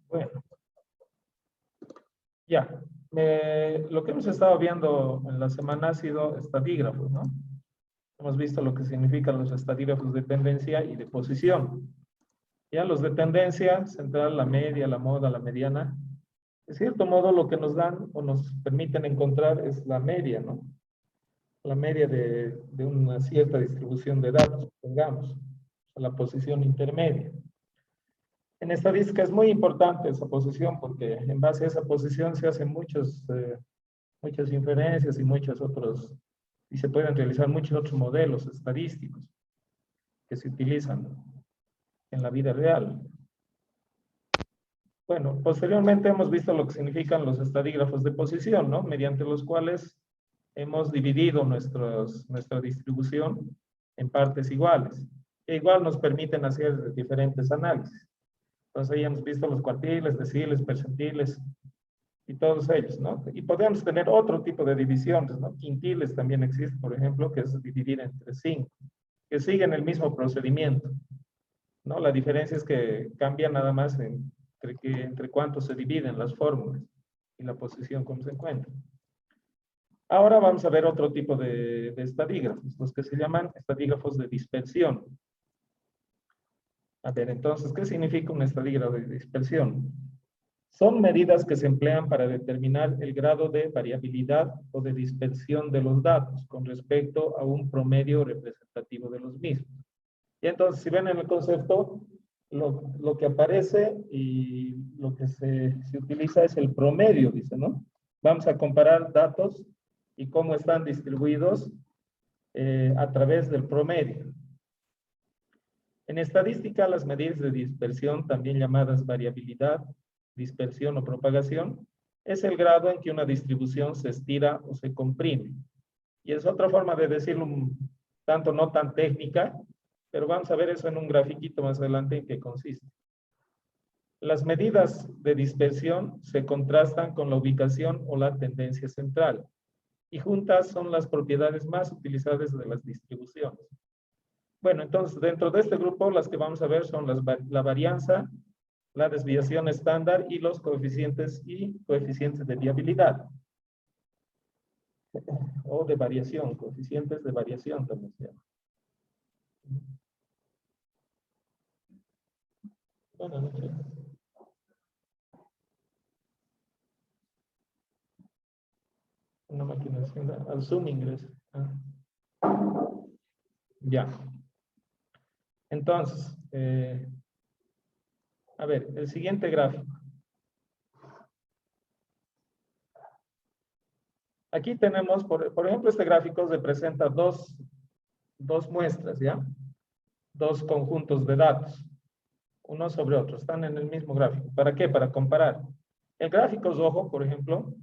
Bueno, ya. Lo que hemos estado viendo en la semana ha sido estadígrafos, ¿no? Hemos visto lo que significan los estadígrafos de tendencia y de posición. Ya los de tendencia, central, la media, la moda, la mediana. De cierto modo, lo que nos dan o nos permiten encontrar es la media, ¿no? La media de una cierta distribución de datos, pongamos, la posición intermedia. En estadística es muy importante esa posición porque en base a esa posición se hacen muchas inferencias y y se pueden realizar muchos otros modelos estadísticos que se utilizan en la vida real. Bueno, posteriormente hemos visto lo que significan los estadígrafos de posición, ¿no? Mediante los cuales hemos dividido nuestra distribución en partes iguales, que igual nos permiten hacer diferentes análisis. Entonces ahí hemos visto los cuartiles, deciles, percentiles y todos ellos, ¿no? Y podemos tener otro tipo de divisiones, ¿no? Quintiles también existe, por ejemplo, que es dividir entre 5, que siguen el mismo procedimiento, ¿no? La diferencia es que cambia nada más entre cuánto se dividen las fórmulas y la posición como se encuentra. Ahora vamos a ver otro tipo de estadígrafos, los que se llaman estadígrafos de dispersión. A ver, entonces, ¿qué significa un estadígrafo de dispersión? Son medidas que se emplean para determinar el grado de variabilidad o de dispersión de los datos con respecto a un promedio representativo de los mismos. Y entonces, si ven en el concepto, lo que aparece y lo que se utiliza es el promedio, dice, ¿no? Vamos a comparar datos y cómo están distribuidos a través del promedio. En estadística, las medidas de dispersión, también llamadas variabilidad, dispersión o propagación, es el grado en que una distribución se estira o se comprime. Y es otra forma de decirlo tanto no tan técnica, pero vamos a ver eso en un grafiquito más adelante en qué consiste. Las medidas de dispersión se contrastan con la ubicación o la tendencia central, y juntas son las propiedades más utilizadas de las distribuciones. Bueno, entonces dentro de este grupo las que vamos a ver son la varianza, la desviación estándar y los coeficientes de viabilidad. O de variación, coeficientes de variación también se llama. Bueno, no creo. Una máquina al Zoom ingresa. Ya. Entonces, a ver, el siguiente gráfico. Aquí tenemos, por ejemplo, este gráfico representa dos muestras, ¿ya? Dos conjuntos de datos, uno sobre otro, están en el mismo gráfico. ¿Para qué? Para comparar. El gráfico rojo, por ejemplo,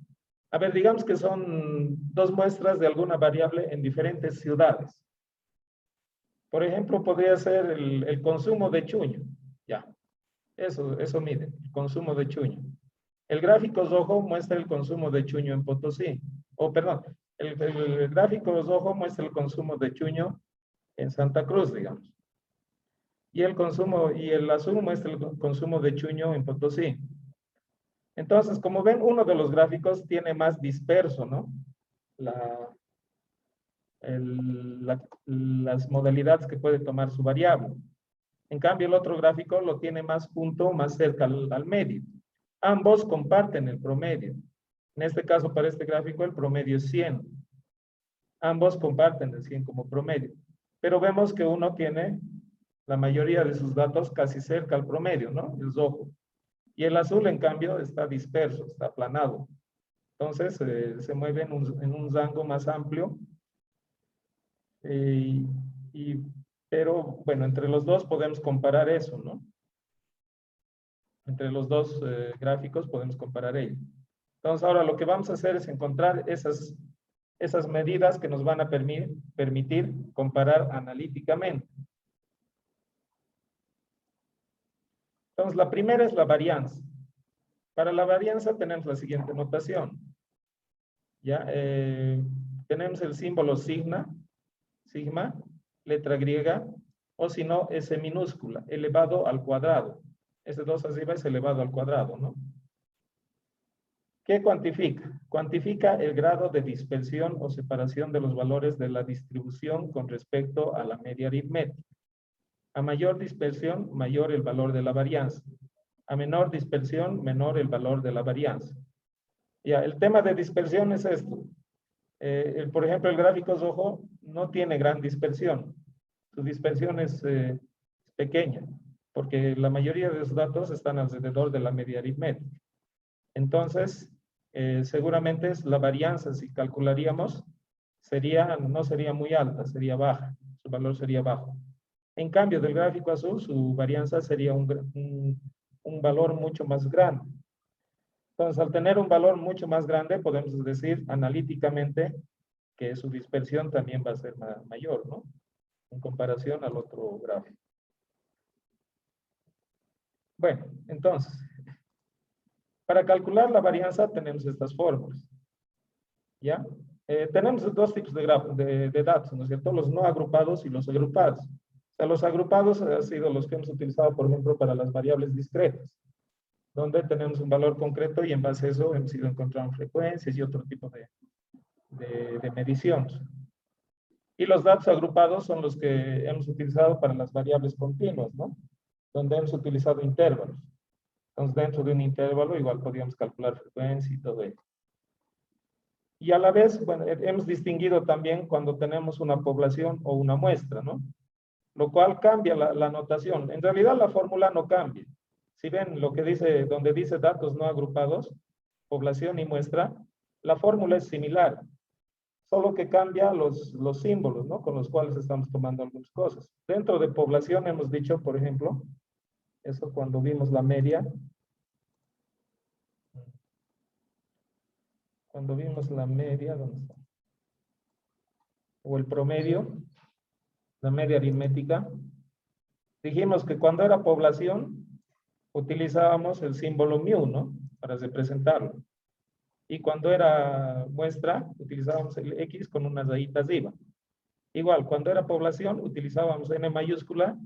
a ver, digamos que son dos muestras de alguna variable en diferentes ciudades. Por ejemplo, podría ser el consumo de chuño, ya. Eso mide, el consumo de chuño. El gráfico rojo muestra el consumo de chuño en Potosí. Perdón, el gráfico rojo muestra el consumo de chuño en Santa Cruz, digamos. Y el azul muestra el consumo de chuño en Potosí. Entonces, como ven, uno de los gráficos tiene más disperso, ¿no? Las modalidades que puede tomar su variable. En cambio, el otro gráfico lo tiene más junto, más cerca al medio. Ambos comparten el promedio. En este caso, para este gráfico, el promedio es 100. Ambos comparten el 100 como promedio. Pero vemos que uno tiene la mayoría de sus datos casi cerca al promedio, ¿no? El rojo. Y el azul, en cambio, está disperso, está aplanado. Entonces, se mueve en un rango más amplio. Pero, bueno, entre los dos podemos comparar eso, ¿no? Entre los dos gráficos podemos comparar ello. Entonces, ahora lo que vamos a hacer es encontrar esas medidas que nos van a permitir comparar analíticamente. Entonces, la primera es la varianza. Para la varianza tenemos la siguiente notación. ¿Ya? Tenemos el símbolo sigma, letra griega, o si no, S minúscula, elevado al cuadrado. Ese 2 arriba es elevado al cuadrado, ¿no? ¿Qué cuantifica? Cuantifica el grado de dispersión o separación de los valores de la distribución con respecto a la media aritmética. A mayor dispersión, mayor el valor de la varianza. A menor dispersión, menor el valor de la varianza. Ya, el tema de dispersión es esto. Por ejemplo, el gráfico rojo no tiene gran dispersión. Su dispersión es pequeña, porque la mayoría de los datos están alrededor de la media aritmética. Entonces, seguramente la varianza, si calcularíamos, no sería muy alta, sería baja. Su valor sería bajo. En cambio, del gráfico azul, su varianza sería un valor mucho más grande. Entonces, al tener un valor mucho más grande, podemos decir analíticamente que su dispersión también va a ser mayor, ¿no? En comparación al otro gráfico. Bueno, entonces, para calcular la varianza tenemos estas fórmulas, ¿ya? Tenemos dos tipos de datos, ¿no es cierto? Los no agrupados y los agrupados. O sea, los agrupados han sido los que hemos utilizado, por ejemplo, para las variables discretas, donde tenemos un valor concreto y en base a eso hemos ido encontrando frecuencias y otro tipo de mediciones. Y los datos agrupados son los que hemos utilizado para las variables continuas, ¿no? Donde hemos utilizado intervalos. Entonces, dentro de un intervalo igual podríamos calcular frecuencia y todo ello. Y a la vez, bueno, hemos distinguido también cuando tenemos una población o una muestra, ¿no? Lo cual cambia la notación. En realidad la fórmula no cambia. Si ven lo que dice, donde dice datos no agrupados, población y muestra, la fórmula es similar. Solo que cambia los símbolos, ¿no? Con los cuales estamos tomando algunas cosas. Dentro de población hemos dicho, por ejemplo, eso cuando vimos la media. Cuando vimos la media, ¿dónde está? O el promedio, la media aritmética. Dijimos que cuando era población, utilizábamos el símbolo mu, ¿no? Para representarlo. Y cuando era muestra, utilizábamos el X con unas rayitas arriba. Igual, cuando era población, utilizábamos N mayúscula,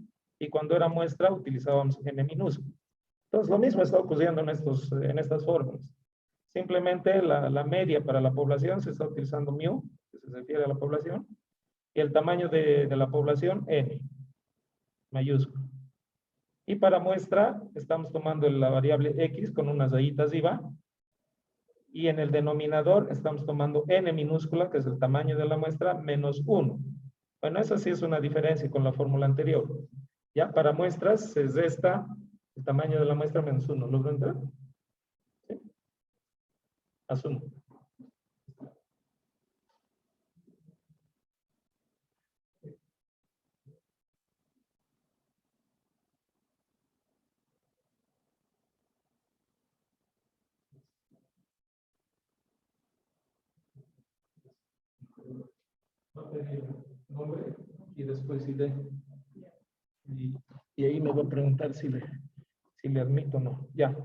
y cuando era muestra, utilizábamos N minúscula. Entonces, lo mismo está ocurriendo en estas fórmulas. Simplemente la media para la población se está utilizando mu, que se refiere a la población, y el tamaño de la población, N, mayúscula. Y para muestra, estamos tomando la variable X con unas rayitas arriba, y en el denominador estamos tomando N minúscula, que es el tamaño de la muestra, menos 1. Bueno, esa sí es una diferencia con la fórmula anterior. Ya, para muestras se resta el tamaño de la muestra menos 1. ¿Logro entrar? ¿Sí? Asumo. Nombre y después ID. Y ahí me va a preguntar si le admito o no. Ya.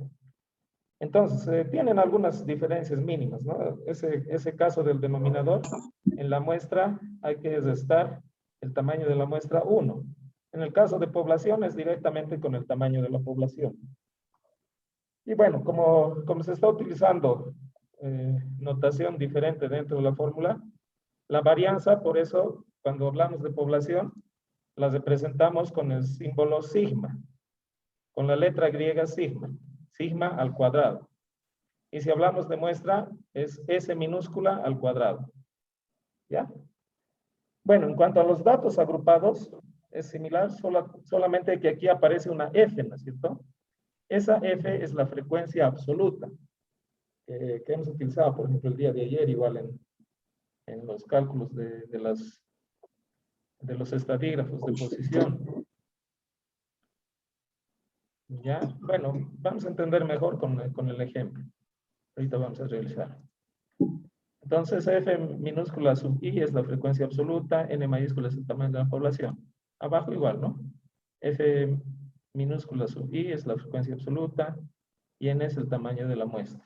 Entonces, tienen algunas diferencias mínimas, ¿no? Ese caso del denominador, en la muestra hay que restar el tamaño de la muestra 1. En el caso de población es directamente con el tamaño de la población. Y bueno, como se está utilizando notación diferente dentro de la fórmula, la varianza, por eso, cuando hablamos de población, la representamos con el símbolo sigma, con la letra griega sigma, sigma al cuadrado. Y si hablamos de muestra, es S minúscula al cuadrado. ¿Ya? Bueno, en cuanto a los datos agrupados, es similar, solamente que aquí aparece una F, ¿no es cierto? Esa F es la frecuencia absoluta que hemos utilizado, por ejemplo, el día de ayer, igual en los cálculos de los estadígrafos de posición. ¿Ya? Bueno, vamos a entender mejor con el ejemplo. Ahorita vamos a realizar. Entonces, F minúscula sub I es la frecuencia absoluta, N mayúscula es el tamaño de la población. Abajo igual, ¿no? F minúscula sub I es la frecuencia absoluta y N es el tamaño de la muestra.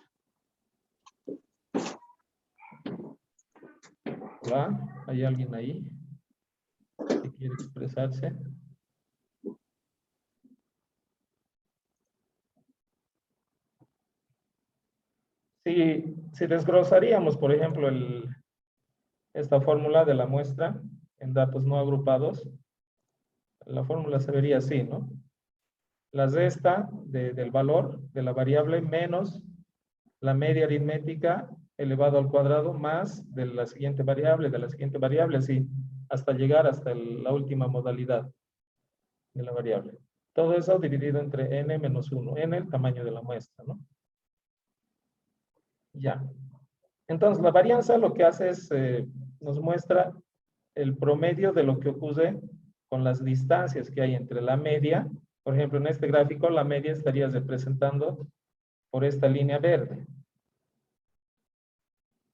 ¿Va? ¿Hay alguien ahí que quiere expresarse? Si desglosaríamos, por ejemplo, esta fórmula de la muestra en datos no agrupados, la fórmula se vería así, ¿no? La resta del valor de la variable menos la media aritmética elevado al cuadrado más de la siguiente variable, así, hasta llegar hasta la última modalidad de la variable. Todo eso dividido entre n menos 1, n el tamaño de la muestra, ¿no? Ya. Entonces, la varianza lo que hace es, nos muestra el promedio de lo que ocurre con las distancias que hay entre la media. Por ejemplo, en este gráfico, la media estaría representando por esta línea verde,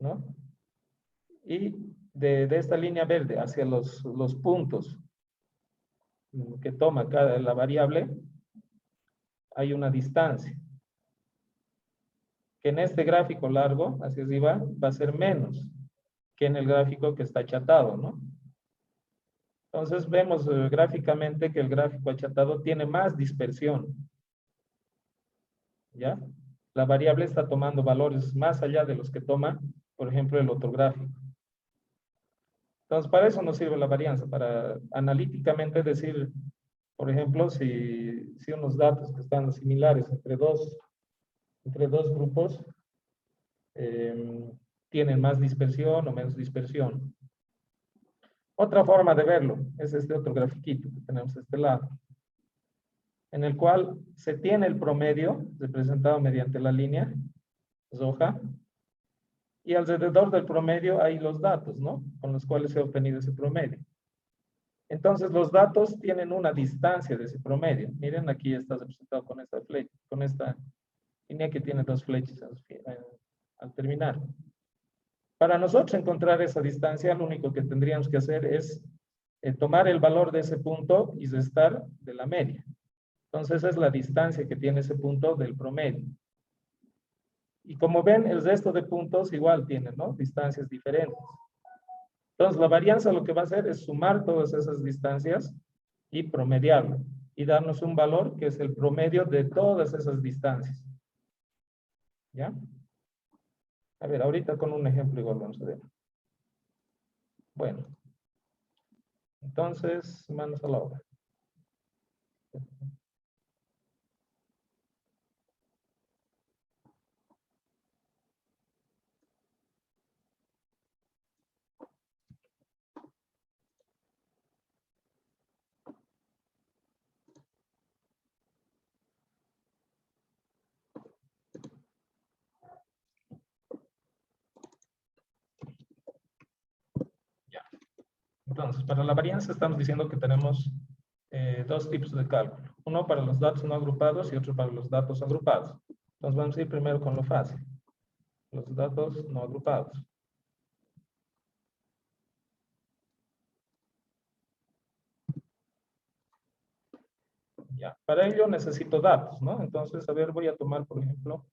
¿no? Y de esta línea verde hacia los puntos que toma la variable, hay una distancia, que en este gráfico largo, hacia arriba, va a ser menos que en el gráfico que está achatado, ¿no? Entonces vemos gráficamente que el gráfico achatado tiene más dispersión, ¿ya? La variable está tomando valores más allá de los que toma, por ejemplo, el otro gráfico. Entonces, para eso nos sirve la varianza, para analíticamente decir, por ejemplo, si unos datos que están similares entre dos grupos tienen más dispersión o menos dispersión. Otra forma de verlo es este otro grafiquito que tenemos a este lado, en el cual se tiene el promedio representado mediante la línea roja, y alrededor del promedio hay los datos, ¿no? Con los cuales se ha obtenido ese promedio. Entonces, los datos tienen una distancia de ese promedio. Miren, aquí está representado con esta flecha, con esta línea que tiene dos flechas al terminar. Para nosotros encontrar esa distancia, lo único que tendríamos que hacer es tomar el valor de ese punto y restar de la media. Entonces, esa es la distancia que tiene ese punto del promedio. Y como ven, el resto de puntos igual tienen, ¿no? Distancias diferentes. Entonces, la varianza lo que va a hacer es sumar todas esas distancias y promediarlo. Y darnos un valor que es el promedio de todas esas distancias. ¿Ya? A ver, ahorita con un ejemplo igual vamos a ver. Bueno. Entonces, manos a la obra. Entonces, para la varianza estamos diciendo que tenemos dos tipos de cálculo. Uno para los datos no agrupados y otro para los datos agrupados. Entonces vamos a ir primero con lo fácil. Los datos no agrupados. Ya, para ello necesito datos, ¿no? Entonces, a ver, voy a tomar, por ejemplo,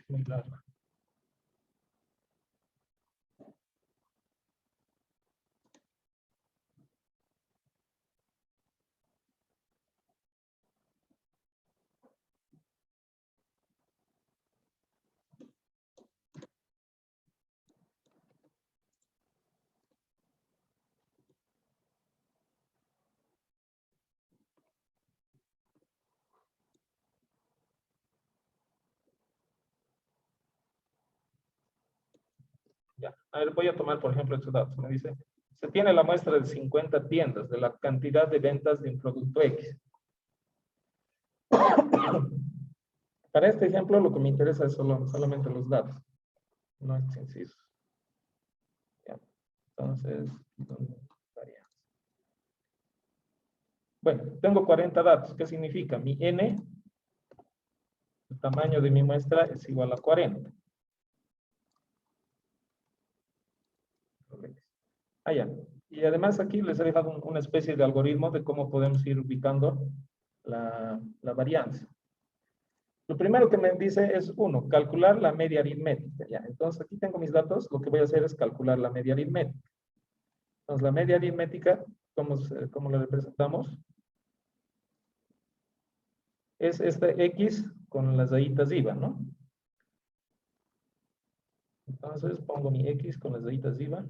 muy largo. Ya, a ver, voy a tomar, por ejemplo, estos datos. Me dice, se tiene la muestra de 50 tiendas de la cantidad de ventas de un producto X. Para este ejemplo, lo que me interesa es solamente los datos, no es inciso. Ya. Entonces, ¿dónde estaría? Bueno, tengo 40 datos. ¿Qué significa? Mi n, el tamaño de mi muestra, es igual a 40. Ah, ya. Y además aquí les he dejado una especie de algoritmo de cómo podemos ir ubicando la varianza. Lo primero que me dice es, uno, calcular la media aritmética. Ya, entonces aquí tengo mis datos, lo que voy a hacer es calcular la media aritmética. Entonces la media aritmética, ¿cómo la representamos? Es este X con las rayitas IVA, ¿no? Entonces pongo mi X con las rayitas IVA.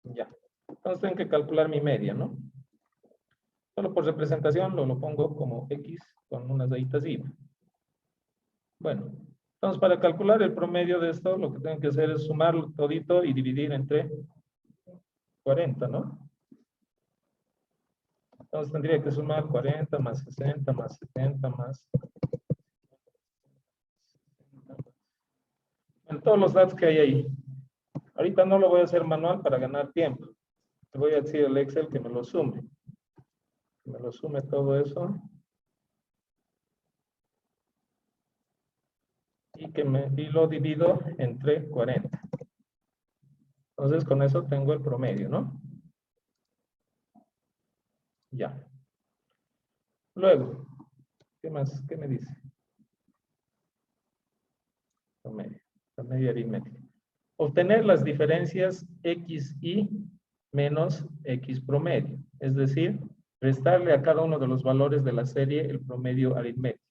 Ya. Entonces tengo que calcular mi media, ¿no? Solo por representación lo pongo como X con unas rayitas IVA. Bueno, entonces para calcular el promedio de esto, lo que tengo que hacer es sumarlo todito y dividir entre 40, ¿no? Entonces tendría que sumar 40 más 60 más 70 más... En todos los datos que hay ahí. Ahorita no lo voy a hacer manual para ganar tiempo. Le voy a decir al Excel que me lo sume. Que me lo sume todo eso. Y lo divido entre 40. Entonces con eso tengo el promedio, ¿no? Ya. Luego, ¿qué más? ¿Qué me dice? Promedio. Promedio aritmético. Obtener las diferencias XY menos X promedio. Es decir, restarle a cada uno de los valores de la serie el promedio aritmético.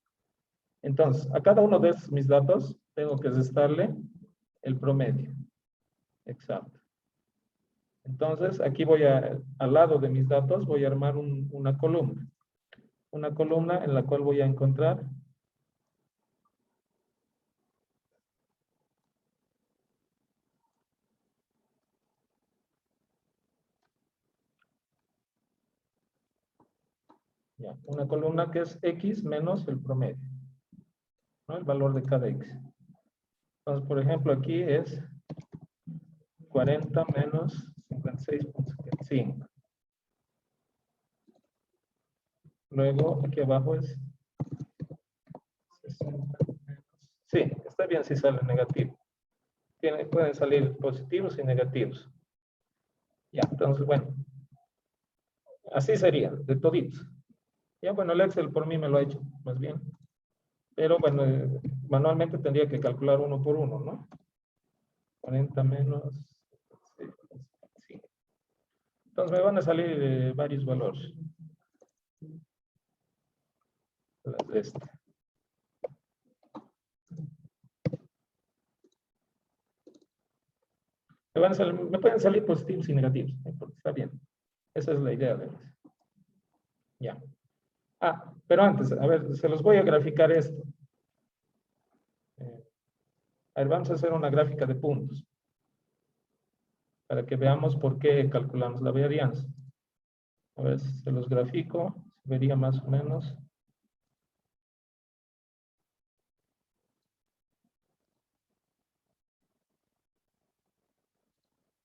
Entonces, a cada uno de estos mis datos tengo que restarle el promedio. Exacto. Entonces, aquí al lado de mis datos, voy a armar una columna. Una columna en la cual voy a encontrar una columna que es X menos el promedio, ¿no? El valor de cada X. Entonces, por ejemplo, aquí es 40 menos 56.5. Luego, aquí abajo es 60 menos... Sí, está bien si sale negativo. Pueden salir positivos y negativos. Ya, entonces, bueno. Así sería, de toditos. Ya, bueno, el Excel por mí me lo ha hecho, más bien. Pero, bueno, manualmente tendría que calcular uno por uno, ¿no? 40 menos... Sí. Entonces, me van a salir varios valores. Las de esta. Me pueden salir positivos y negativos, está bien. Esa es la idea de eso. Ya. Ah, pero antes, a ver, se los voy a graficar esto. A ver, vamos a hacer una gráfica de puntos. Para que veamos por qué calculamos la varianza. A ver, si se los grafico, se vería más o menos.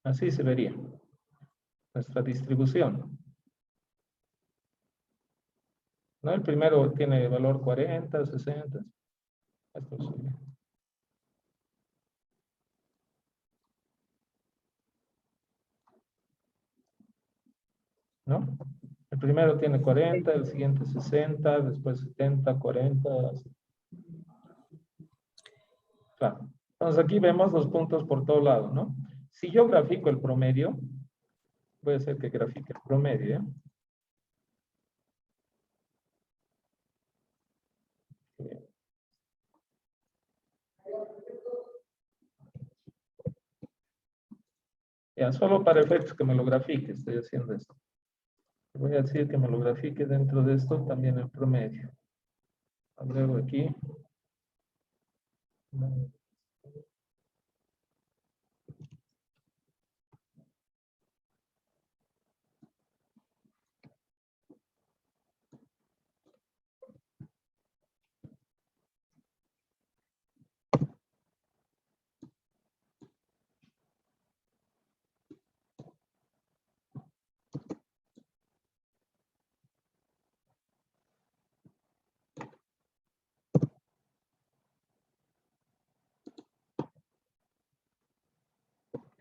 Así se vería nuestra distribución. ¿No? El primero tiene valor 40, 60. Esto sería. ¿No? El primero tiene 40, el siguiente 60, después 70, 40. Así. Claro. Entonces aquí vemos los puntos por todo lado, ¿no? Si yo grafico el promedio, Voy a hacer que grafique el promedio, ¿eh? Ya, solo para efectos que me lo grafique, estoy haciendo esto. Voy a decir que me lo grafique dentro de esto también el promedio. Agrego aquí.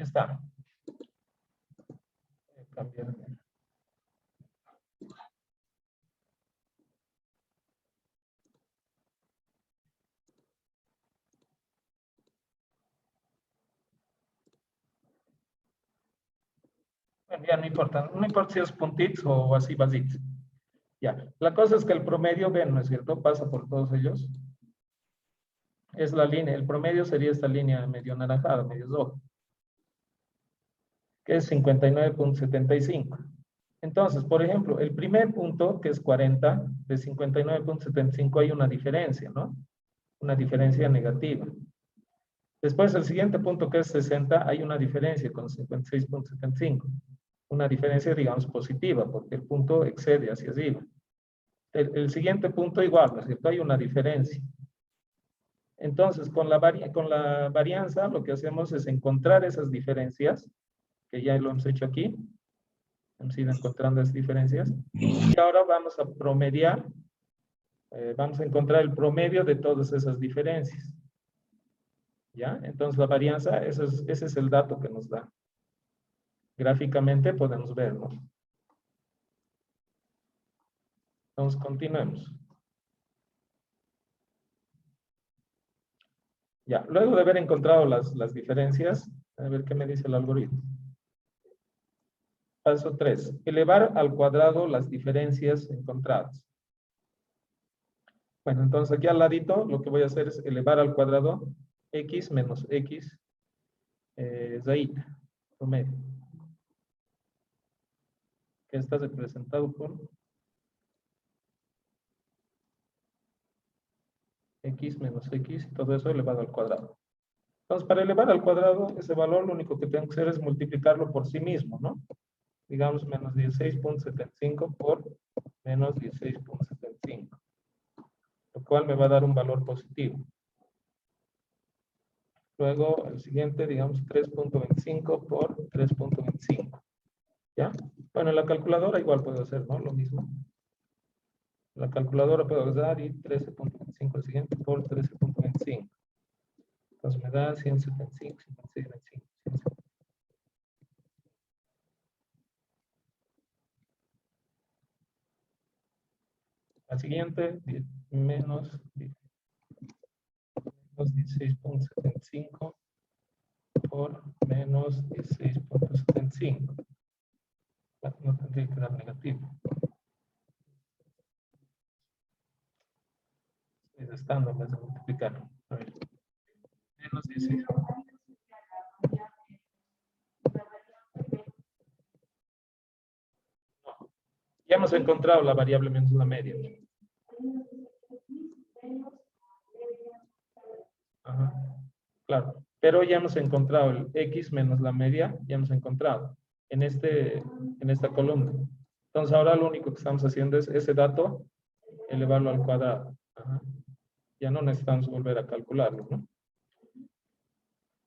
Está. Voy a cambiar. Bueno, ya no importa. No importa si es puntits o así basics. Ya. La cosa es que el promedio, ven, ¿no es cierto? Pasa por todos ellos. Es la línea. El promedio sería esta línea medio naranjada, medio roja, que es 59.75. Entonces, por ejemplo, el primer punto, que es 40, de 59.75 hay una diferencia, ¿no? Una diferencia negativa. Después, el siguiente punto, que es 60, hay una diferencia con 56.75. Una diferencia, digamos, positiva, porque el punto excede hacia arriba. El siguiente punto igual, ¿no es cierto? Hay una diferencia. Entonces, con la varianza, lo que hacemos es encontrar esas diferencias, que ya lo hemos hecho aquí. Hemos ido encontrando esas diferencias. Y ahora vamos a promediar, vamos a encontrar el promedio de todas esas diferencias. ¿Ya? Entonces, la varianza, ese es el dato que nos da. Gráficamente podemos verlo. Entonces, continuemos. Ya, luego de haber encontrado las diferencias, a ver qué me dice el algoritmo. Paso 3. Elevar al cuadrado las diferencias encontradas. Bueno, entonces aquí al ladito lo que voy a hacer es elevar al cuadrado x menos x raíz promedio, que está representado por x menos x, y todo eso elevado al cuadrado. Entonces, para elevar al cuadrado, ese valor lo único que tengo que hacer es multiplicarlo por sí mismo, ¿no? Digamos, menos 16.75 por menos 16.75, lo cual me va a dar un valor positivo. Luego, el siguiente, digamos, 3.25 por 3.25. ¿Ya? Bueno, en la calculadora igual puedo hacer, ¿no? Lo mismo. En la calculadora puedo usar y 13.25 el siguiente por 13.25. Entonces me da 175, 56, 25. 175. La siguiente, menos 16.75 por menos 16.75. No tendría que dar negativo. Estoy restando en vez de multiplicar. A ver. Menos 16. No. Ya hemos encontrado la variable menos la media. Ajá. Claro. Pero ya hemos encontrado el x menos la media, ya hemos encontrado en esta columna. Entonces ahora lo único que estamos haciendo es ese dato elevarlo al cuadrado. Ajá. Ya no necesitamos volver a calcularlo, ¿no?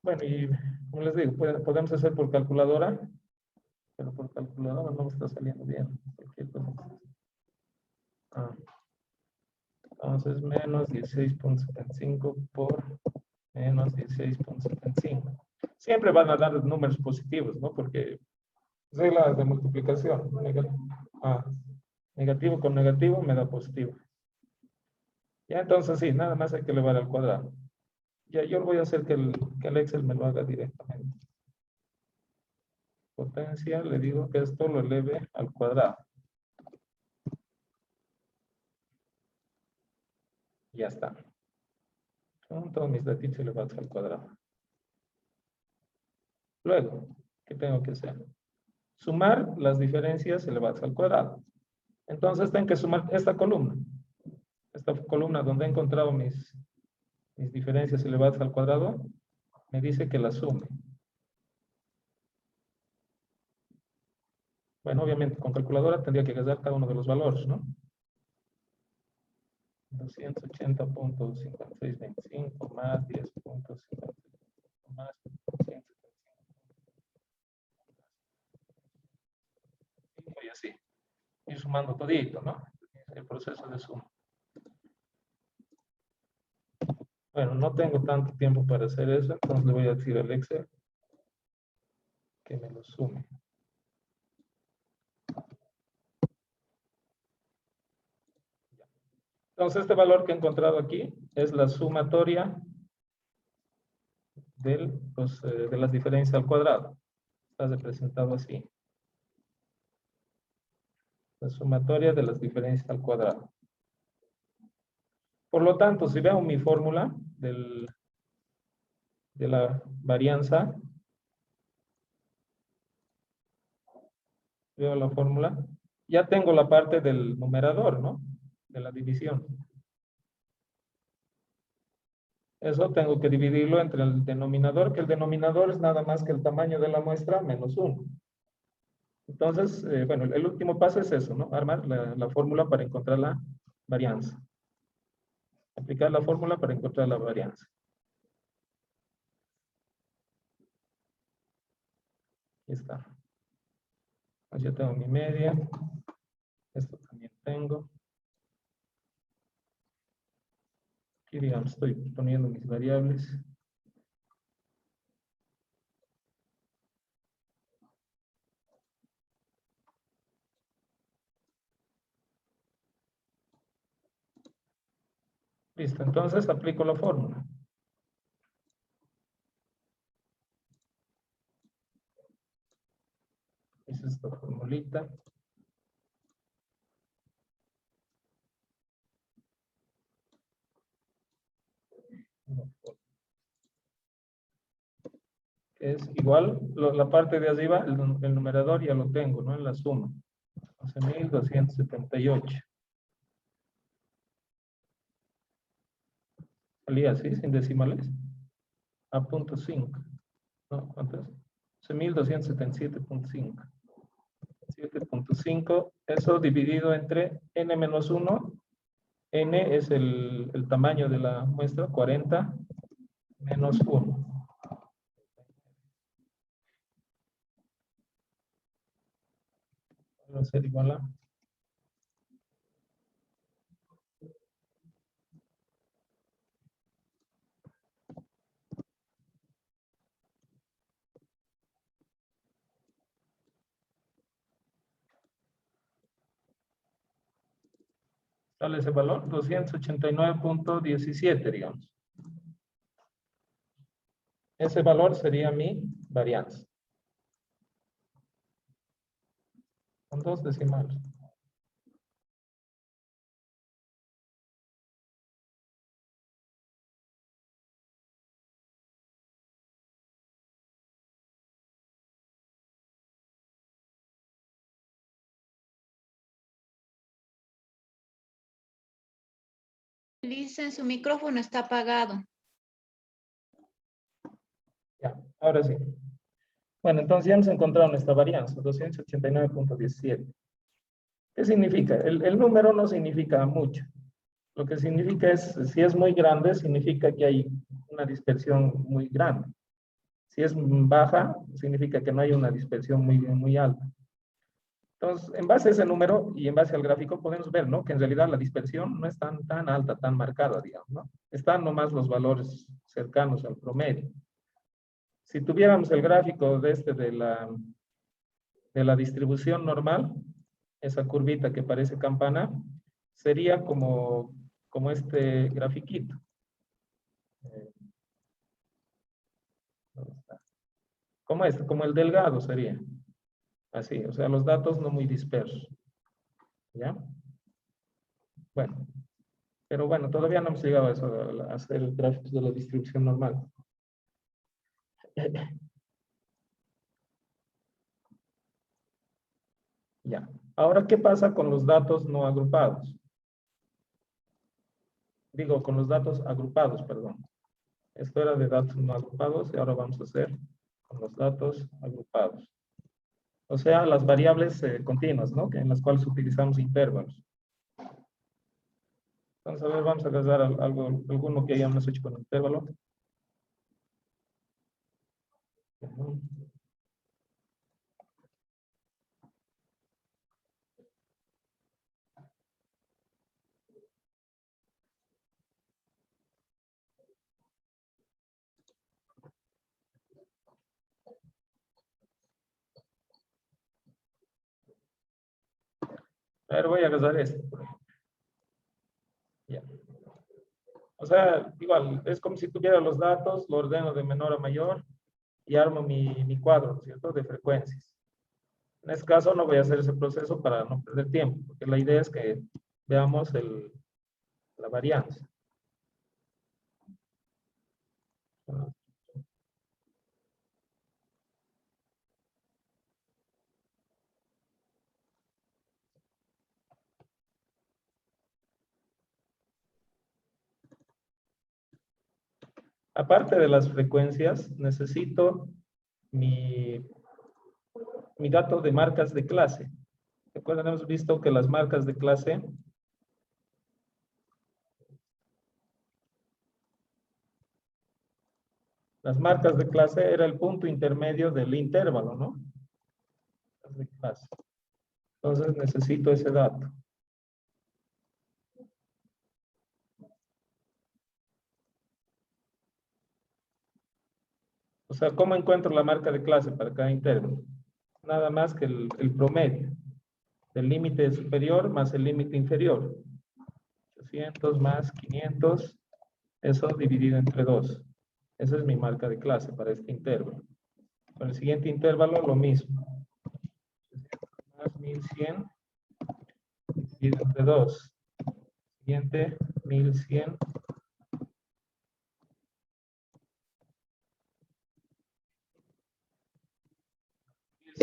Bueno, y como les digo, podemos hacer por calculadora, pero por calculadora no me está saliendo bien. Ah. Entonces, menos 16.75 por menos 16.75. Siempre van a dar números positivos, ¿no? Porque reglas de multiplicación. Negativo con negativo me da positivo. Ya, entonces sí, nada más hay que elevar al cuadrado. Ya, yo voy a hacer que el Excel me lo haga directamente. potencia, le digo que esto lo eleve al cuadrado. Ya está. Son todos mis datitos elevados al cuadrado. Luego, ¿qué tengo que hacer? Sumar las diferencias elevadas al cuadrado. Entonces tengo que sumar esta columna. Esta columna donde he encontrado mis diferencias elevadas al cuadrado, me dice que la sume. Bueno, obviamente con calculadora tendría que gastar cada uno de los valores, ¿no? 280.5625 más 10.55 más 175 y así. Ir sumando todito, ¿no? El proceso de suma. Bueno, no tengo tanto tiempo para hacer eso, entonces le voy a decir al Excel que me lo sume. Entonces, este valor que he encontrado aquí es la sumatoria de las diferencias al cuadrado. Está representado así. La sumatoria de las diferencias al cuadrado. Por lo tanto, si veo mi fórmula de la varianza, veo la fórmula, ya tengo la parte del numerador, ¿no? De la división. Eso tengo que dividirlo entre el denominador, que el denominador es nada más que el tamaño de la muestra menos 1. Entonces, bueno, el último paso es eso, ¿no? Armar la fórmula para encontrar la varianza. Aplicar la fórmula para encontrar la varianza. Aquí está. Pues ya tengo mi media. Esto también tengo. Aquí, digamos, estoy poniendo mis variables. Listo, entonces aplico la fórmula. Hice esta formulita. Es igual, la parte de arriba, el numerador ya lo tengo, ¿no? En la suma. 11.278. Salía así, sin decimales. A punto 5. ¿No? ¿Cuánto es? 11.277.5. 7.5. Eso dividido entre n menos 1. N es el tamaño de la muestra, 40 menos 1. Va a ser igual a sale ese valor, 289.17, digamos. Ese valor sería mi varianza. Con 2 decimales. Dicen, su micrófono está apagado. Ya, ahora sí. Bueno, entonces ya hemos encontrado nuestra varianza, 289.17. ¿Qué significa? El número no significa mucho. Lo que significa es, si es muy grande, significa que hay una dispersión muy grande. Si es baja, significa que no hay una dispersión muy alta. Entonces, en base a ese número y en base al gráfico, podemos ver, ¿no? Que en realidad la dispersión no es tan alta, tan marcada, digamos, ¿no? Están nomás los valores cercanos al promedio. Si tuviéramos el gráfico de la distribución normal, esa curvita que parece campana, sería como este grafiquito. ¿Dónde está? Como este, como el delgado sería. Así, o sea, los datos no muy dispersos. ¿Ya? Bueno, pero bueno, todavía no hemos llegado a eso, a hacer gráficos de la distribución normal. Ya. Ahora, ¿qué pasa con los datos no agrupados? Digo, con los datos agrupados, perdón. Esto era de datos no agrupados y ahora vamos a hacer con los datos agrupados. O sea, las variables continuas, ¿no? En las cuales utilizamos intervalos. Entonces, a ver, vamos a agarrar alguno que hayamos hecho con intervalo. A ver, voy a agarrar este. Ya. O sea, igual, es como si tuviera los datos, lo ordeno de menor a mayor y armo mi cuadro, ¿no es cierto?, de frecuencias. En este caso no voy a hacer ese proceso para no perder tiempo, porque la idea es que veamos la varianza. Aparte de las frecuencias, necesito mi dato de marcas de clase. ¿Recuerdan? Hemos visto que las marcas de clase era el punto intermedio del intervalo, ¿no? De clase. Entonces necesito ese dato. O sea, ¿cómo encuentro la marca de clase para cada intervalo? Nada más que el promedio del límite superior más el límite inferior. 800 más 500, eso dividido entre 2. Esa es mi marca de clase para este intervalo. Para el siguiente intervalo, lo mismo. 800 más 1100 dividido entre 2. Siguiente, 1100.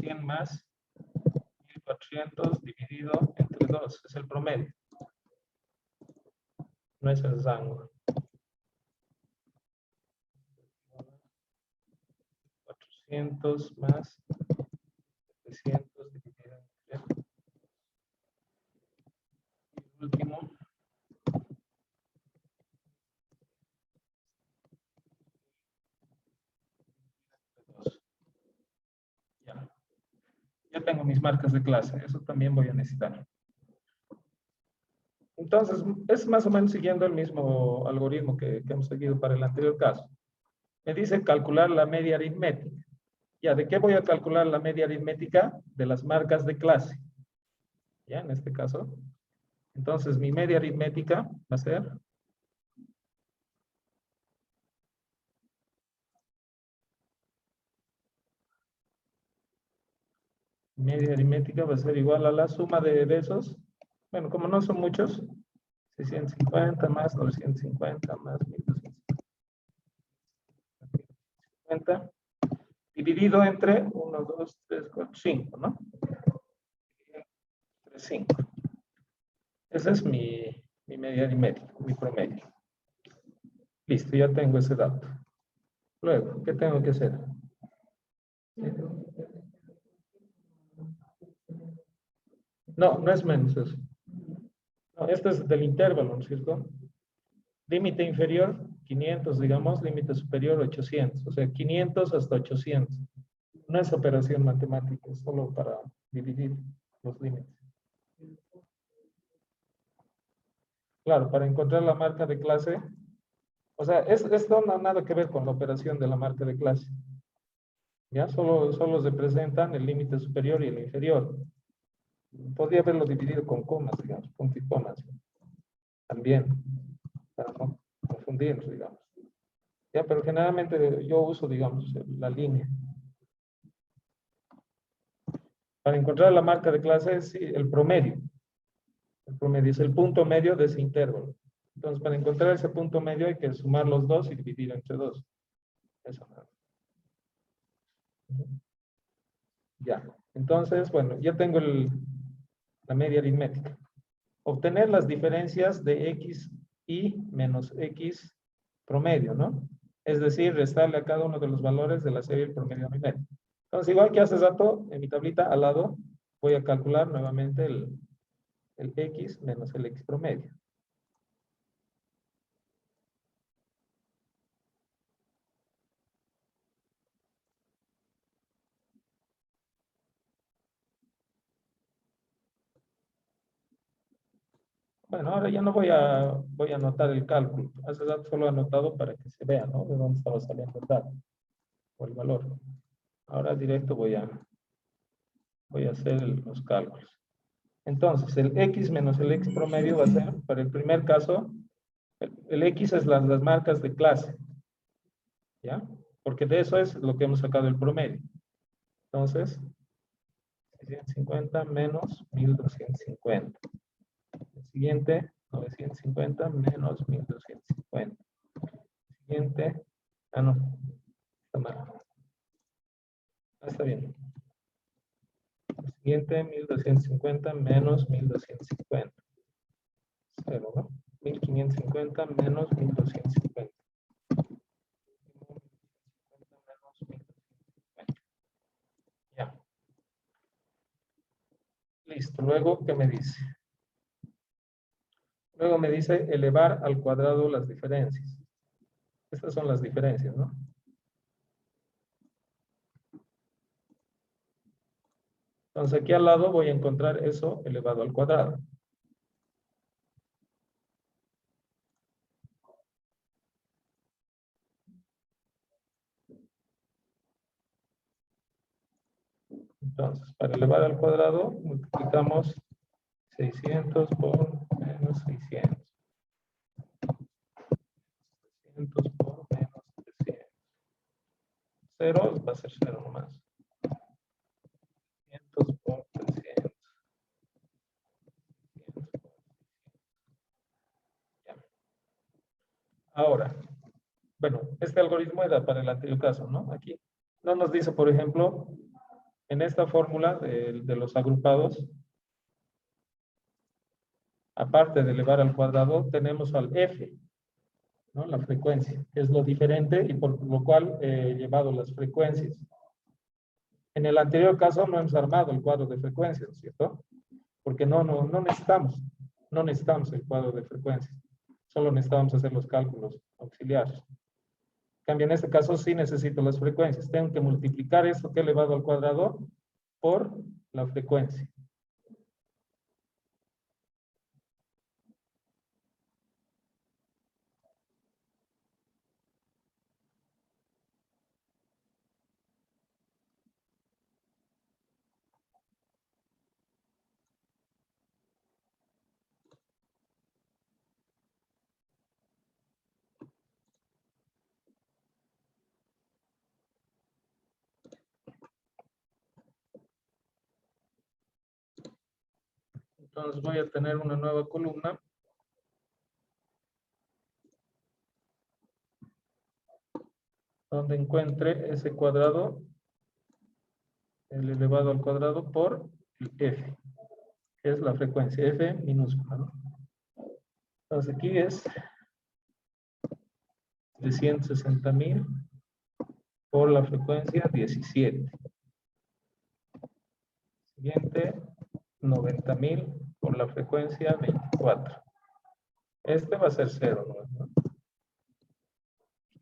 1100 más 1400 dividido entre 2. Es el promedio. No es el rango. 400 más 700 dividido entre el último. Ya tengo mis marcas de clase, eso también voy a necesitar. Entonces, es más o menos siguiendo el mismo algoritmo que hemos seguido para el anterior caso. Me dice calcular la media aritmética. Ya, ¿de qué voy a calcular la media aritmética? De las marcas de clase. Ya, en este caso. Entonces, mi media aritmética va a ser igual a la suma de esos. Bueno, como no son muchos, 650 más 950 más 1250 dividido entre 1, 2, 3, 4, 5, ¿no? 5. Esa es mi media aritmética, mi promedio. Listo, ya tengo ese dato. Luego, ¿qué tengo que hacer? No, no es menos eso. No, esto es del intervalo, ¿no es cierto? Límite inferior, 500, digamos, límite superior, 800. O sea, 500 hasta 800. No es operación matemática, es solo para dividir los límites. Claro, para encontrar la marca de clase, o sea, esto no nada que ver con la operación de la marca de clase. Ya solo se presentan el límite superior y el inferior. Podría haberlo dividido con comas, digamos, punto y comas. También, para no confundirnos, digamos. Ya, pero generalmente yo uso, digamos, la línea. Para encontrar la marca de clase es el promedio. El promedio es el punto medio de ese intervalo. Entonces, para encontrar ese punto medio hay que sumar los dos y dividir entre 2. Eso. Ya. Entonces, bueno, ya tengo la media aritmética. Obtener las diferencias de x y menos x promedio, ¿no? Es decir, restarle a cada uno de los valores de la serie el promedio aritmético. Entonces, igual que hace rato, en mi tablita al lado, voy a calcular nuevamente el x menos el x promedio. Bueno, ahora ya no voy a anotar el cálculo. Hace rato solo he anotado para que se vea, ¿no? De dónde estaba saliendo el dato o el valor. Ahora directo voy a hacer los cálculos. Entonces, el x menos el x promedio va a ser, para el primer caso, el x es las marcas de clase, ¿ya? Porque de eso es lo que hemos sacado el promedio. Entonces, 650 menos 1250. El siguiente, 950 menos 1250. El siguiente, no, está mal. Está bien. El siguiente, 1250 menos 1250. 0, ¿no? 1550 menos 1250. Ya. Listo. Luego, ¿qué me dice? Luego me dice elevar al cuadrado las diferencias. Estas son las diferencias, ¿no? Entonces aquí al lado voy a encontrar eso elevado al cuadrado. Entonces, para elevar al cuadrado, multiplicamos 600 por menos 600. 300 por menos 300. 0 va a ser 0 nomás. 300 por 300. 300 por 300. Ya. Ahora, bueno, este algoritmo era para el anterior caso, ¿no? Aquí no nos dice, por ejemplo, en esta fórmula de los agrupados, aparte de elevar al cuadrado, tenemos al f, ¿no? La frecuencia, que es lo diferente y por lo cual he llevado las frecuencias. En el anterior caso no hemos armado el cuadro de frecuencias, ¿no es cierto? Porque no necesitamos el cuadro de frecuencias. Solo necesitamos hacer los cálculos auxiliares. En cambio, en este caso sí necesito las frecuencias. Tengo que multiplicar esto que he elevado al cuadrado por la frecuencia. Entonces voy a tener una nueva columna. Donde encuentre ese cuadrado, el elevado al cuadrado por el f, que es la frecuencia, f minúscula, ¿no? Entonces aquí es 360,000 por la frecuencia 17. Siguiente, 90,000 por la frecuencia 24. Este va a ser 0, ¿no?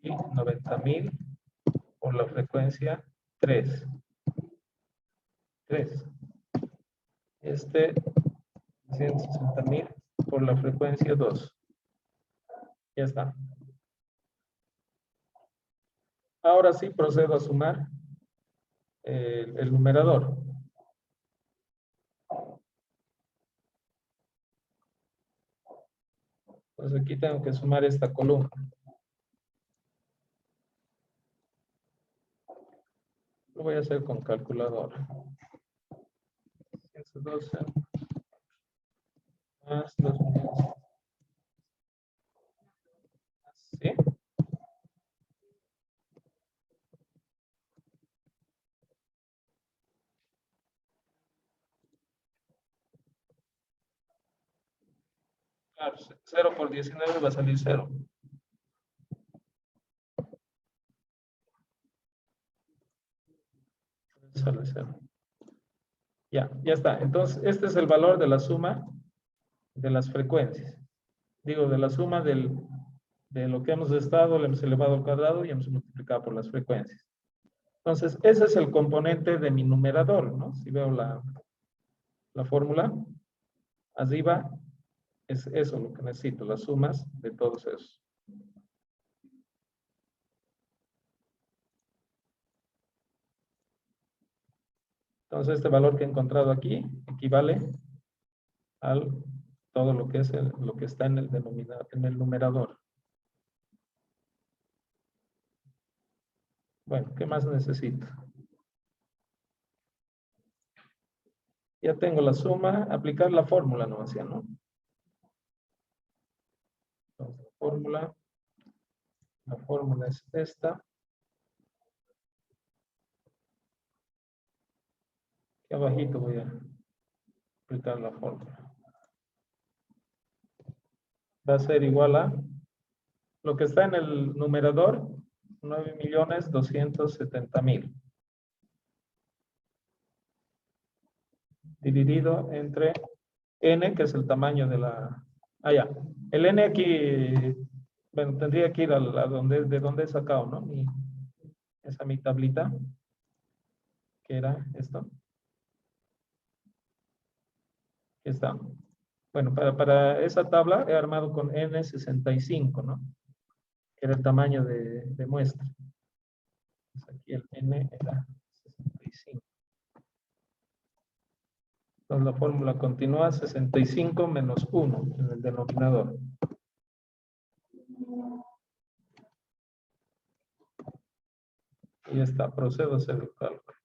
Y 90,000 por la frecuencia 3. 3. Este, 160,000 por la frecuencia 2. Ya está. Ahora sí procedo a sumar el numerador. Entonces aquí tengo que sumar esta columna. Lo voy a hacer con calculadora. 12 más 2.000. ¿Sí? Claro, 0 por 19 va a salir 0. Sale 0. Ya está. Entonces, este es el valor de la suma de las frecuencias. Digo, de la suma de lo que hemos estado, le hemos elevado al cuadrado y hemos multiplicado por las frecuencias. Entonces, ese es el componente de mi numerador, ¿no? Si veo la fórmula, arriba es eso lo que necesito, las sumas de todos esos. Entonces, este valor que he encontrado aquí equivale al todo lo que es lo que está en el numerador. Bueno, ¿qué más necesito? Ya tengo la suma, aplicar la fórmula, ¿no? Hacia, ¿no? Entonces, la fórmula es esta. Aquí abajito voy a aplicar la fórmula. Va a ser igual a lo que está en el numerador, 9.270.000. Dividido entre n, que es el tamaño de la... Ah, ya. El n aquí, bueno, tendría que ir de donde he sacado, ¿no? Esa mi tablita, que era esto. Aquí está. Bueno, para esa tabla he armado con N65, ¿no? Que era el tamaño de muestra. Entonces aquí el N era 65. Entonces la fórmula continúa 65 menos 1 en el denominador. Y ya está, procedo a hacer el cálculo.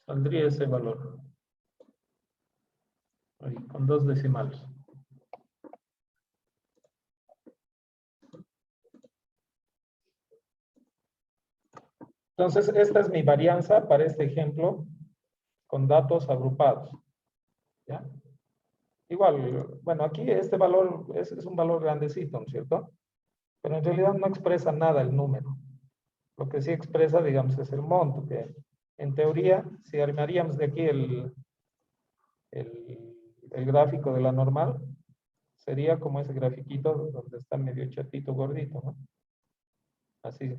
Saldría ese valor. Ahí, con 2 decimales. Entonces, esta es mi varianza para este ejemplo con datos agrupados. ¿Ya? Igual, bueno, aquí este valor es un valor grandecito, ¿no es cierto? Pero en realidad no expresa nada el número. Lo que sí expresa, digamos, es el monto, que en teoría, si armaríamos de aquí el gráfico de la normal, sería como ese grafiquito donde está medio chatito gordito, ¿no? Así.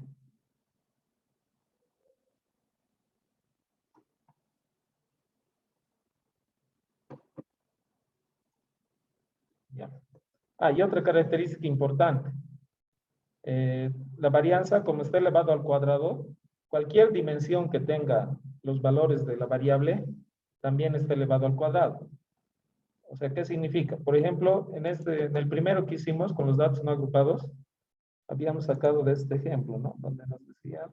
Ya. Ah, y otra característica importante. La varianza, como está elevado al cuadrado, cualquier dimensión que tenga los valores de la variable, también está elevado al cuadrado. O sea, ¿qué significa? Por ejemplo, en el primero que hicimos con los datos no agrupados, habíamos sacado de este ejemplo, ¿no? Donde nos decía...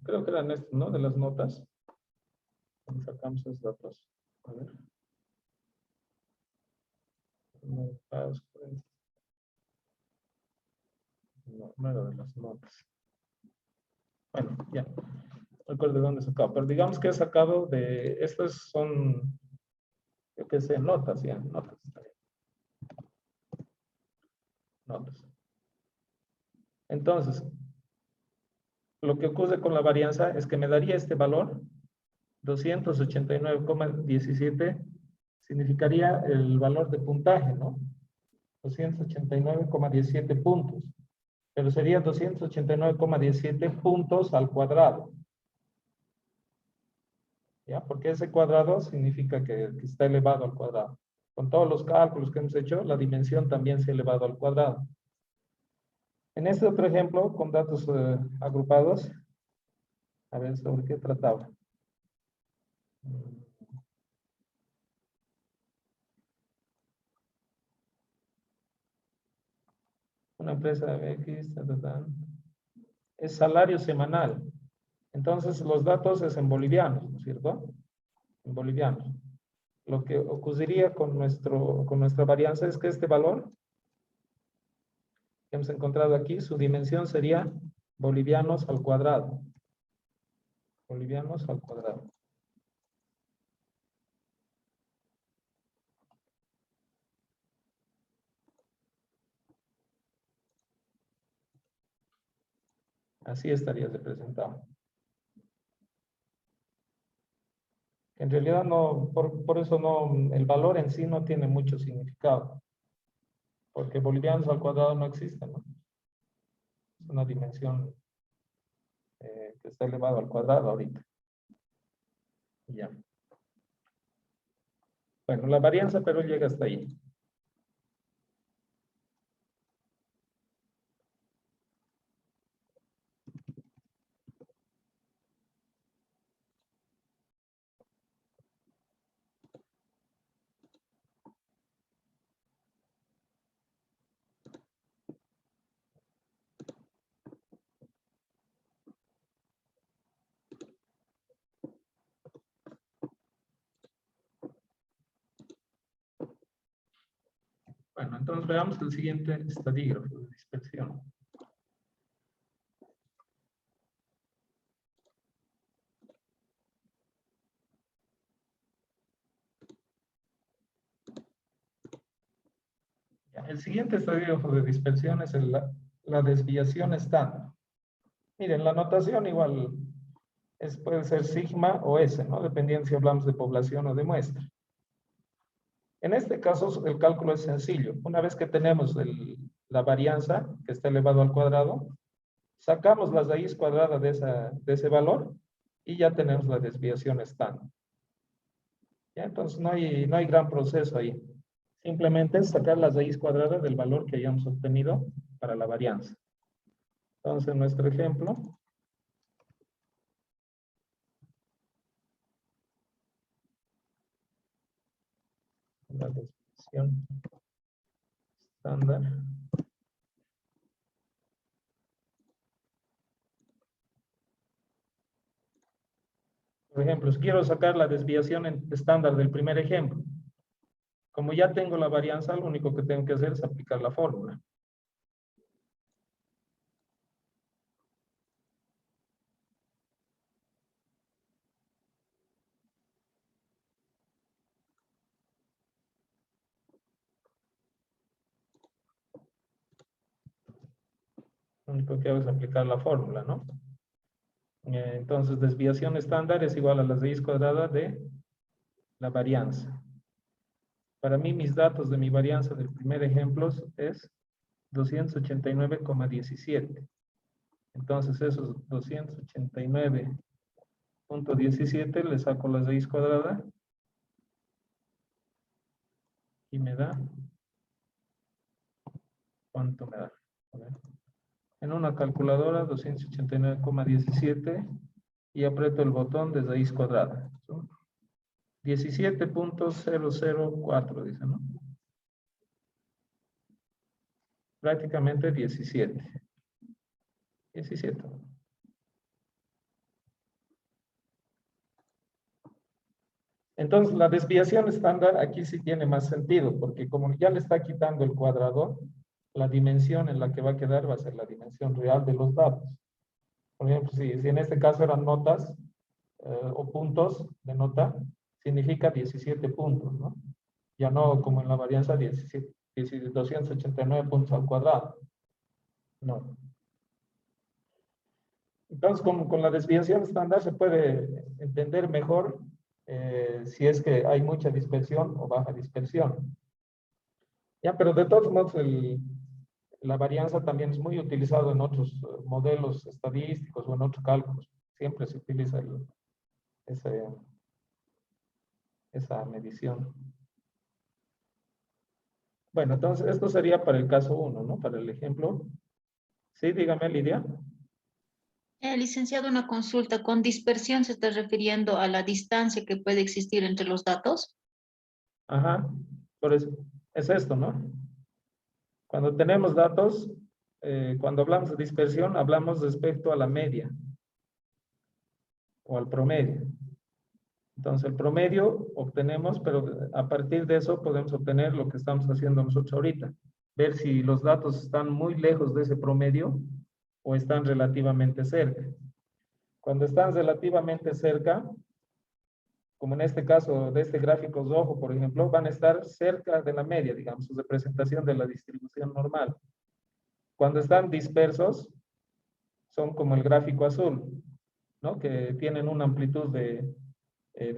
Creo que eran estos, ¿no? De las notas. Sacamos esos datos. A ver. No era de las notas. Bueno, ya. No recuerdo de dónde he sacado. Pero digamos que he sacado de... Estos son, yo qué sé, notas, ya. Notas. Notas. Entonces, lo que ocurre con la varianza es que me daría este valor, 289,17, significaría el valor de puntaje, ¿no? 289,17 puntos. Pero sería 289,17 puntos al cuadrado. ¿Ya? Porque ese cuadrado significa que está elevado al cuadrado. Con todos los cálculos que hemos hecho, la dimensión también se ha elevado al cuadrado. En este otro ejemplo, con datos agrupados, a ver sobre qué trataba. Una empresa X, es salario semanal. Entonces, los datos es en bolivianos, ¿no es cierto? En bolivianos. Lo que ocurriría con nuestra varianza es que este valor que hemos encontrado aquí, su dimensión sería bolivianos al cuadrado. Bolivianos al cuadrado. Así estaría representado. En realidad no, por eso no, el valor en sí no tiene mucho significado. Porque bolivianos al cuadrado no existe, ¿no? Es una dimensión que está elevado al cuadrado ahorita. Ya. Bueno, la varianza, pero llega hasta ahí. Bueno, entonces veamos el siguiente estadígrafo de dispersión. Ya, el siguiente estadígrafo de dispersión es la desviación estándar. Miren, la notación igual puede ser sigma o S, ¿no? Dependiendo si hablamos de población o de muestra. En este caso, el cálculo es sencillo. Una vez que tenemos la varianza, que está elevado al cuadrado, sacamos la raíz cuadrada de ese valor y ya tenemos la desviación estándar. ¿Ya? Entonces, no hay gran proceso ahí. Simplemente es sacar la raíz cuadrada del valor que hayamos obtenido para la varianza. Entonces, nuestro ejemplo. La desviación estándar. Por ejemplo, si quiero sacar la desviación estándar del primer ejemplo, como ya tengo la varianza, lo único que tengo que hacer es aplicar la fórmula. Lo único que hago es aplicar la fórmula, ¿no? Entonces, desviación estándar es igual a la raíz cuadrada de la varianza. Para mí, mis datos de mi varianza del primer ejemplo es 289,17. Entonces, esos 289,17 le saco la raíz cuadrada y me da, ¿cuánto me da? A ver. En una calculadora, 289,17 y aprieto el botón de raíz cuadrada. 17.004, dice, ¿no? Prácticamente 17. 17. Entonces, la desviación estándar aquí sí tiene más sentido, porque como ya le está quitando el cuadrado, la dimensión en la que va a quedar va a ser la dimensión real de los datos. Por ejemplo, si en este caso eran notas o puntos de nota, significa 17 puntos, ¿no? Ya no como en la varianza 289 puntos al cuadrado. No. Entonces, con la desviación estándar se puede entender mejor si es que hay mucha dispersión o baja dispersión. Ya, pero de todos modos, la varianza también es muy utilizado en otros modelos estadísticos o en otros cálculos. Siempre se utiliza ese esa medición. Bueno, entonces esto sería para el caso 1, ¿no? Para el ejemplo. Sí, dígame, Lidia. Licenciado, una consulta. ¿Con dispersión se está refiriendo a la distancia que puede existir entre los datos? Ajá, por eso es esto, ¿no? Cuando tenemos datos, cuando hablamos de dispersión, hablamos respecto a la media o al promedio. Entonces, el promedio obtenemos, pero a partir de eso podemos obtener lo que estamos haciendo nosotros ahorita. Ver si los datos están muy lejos de ese promedio o están relativamente cerca. Cuando están relativamente cerca, como en este caso de este gráfico rojo, por ejemplo, van a estar cerca de la media, digamos, su representación de la distribución normal. Cuando están dispersos, son como el gráfico azul, ¿no? Que tienen una amplitud de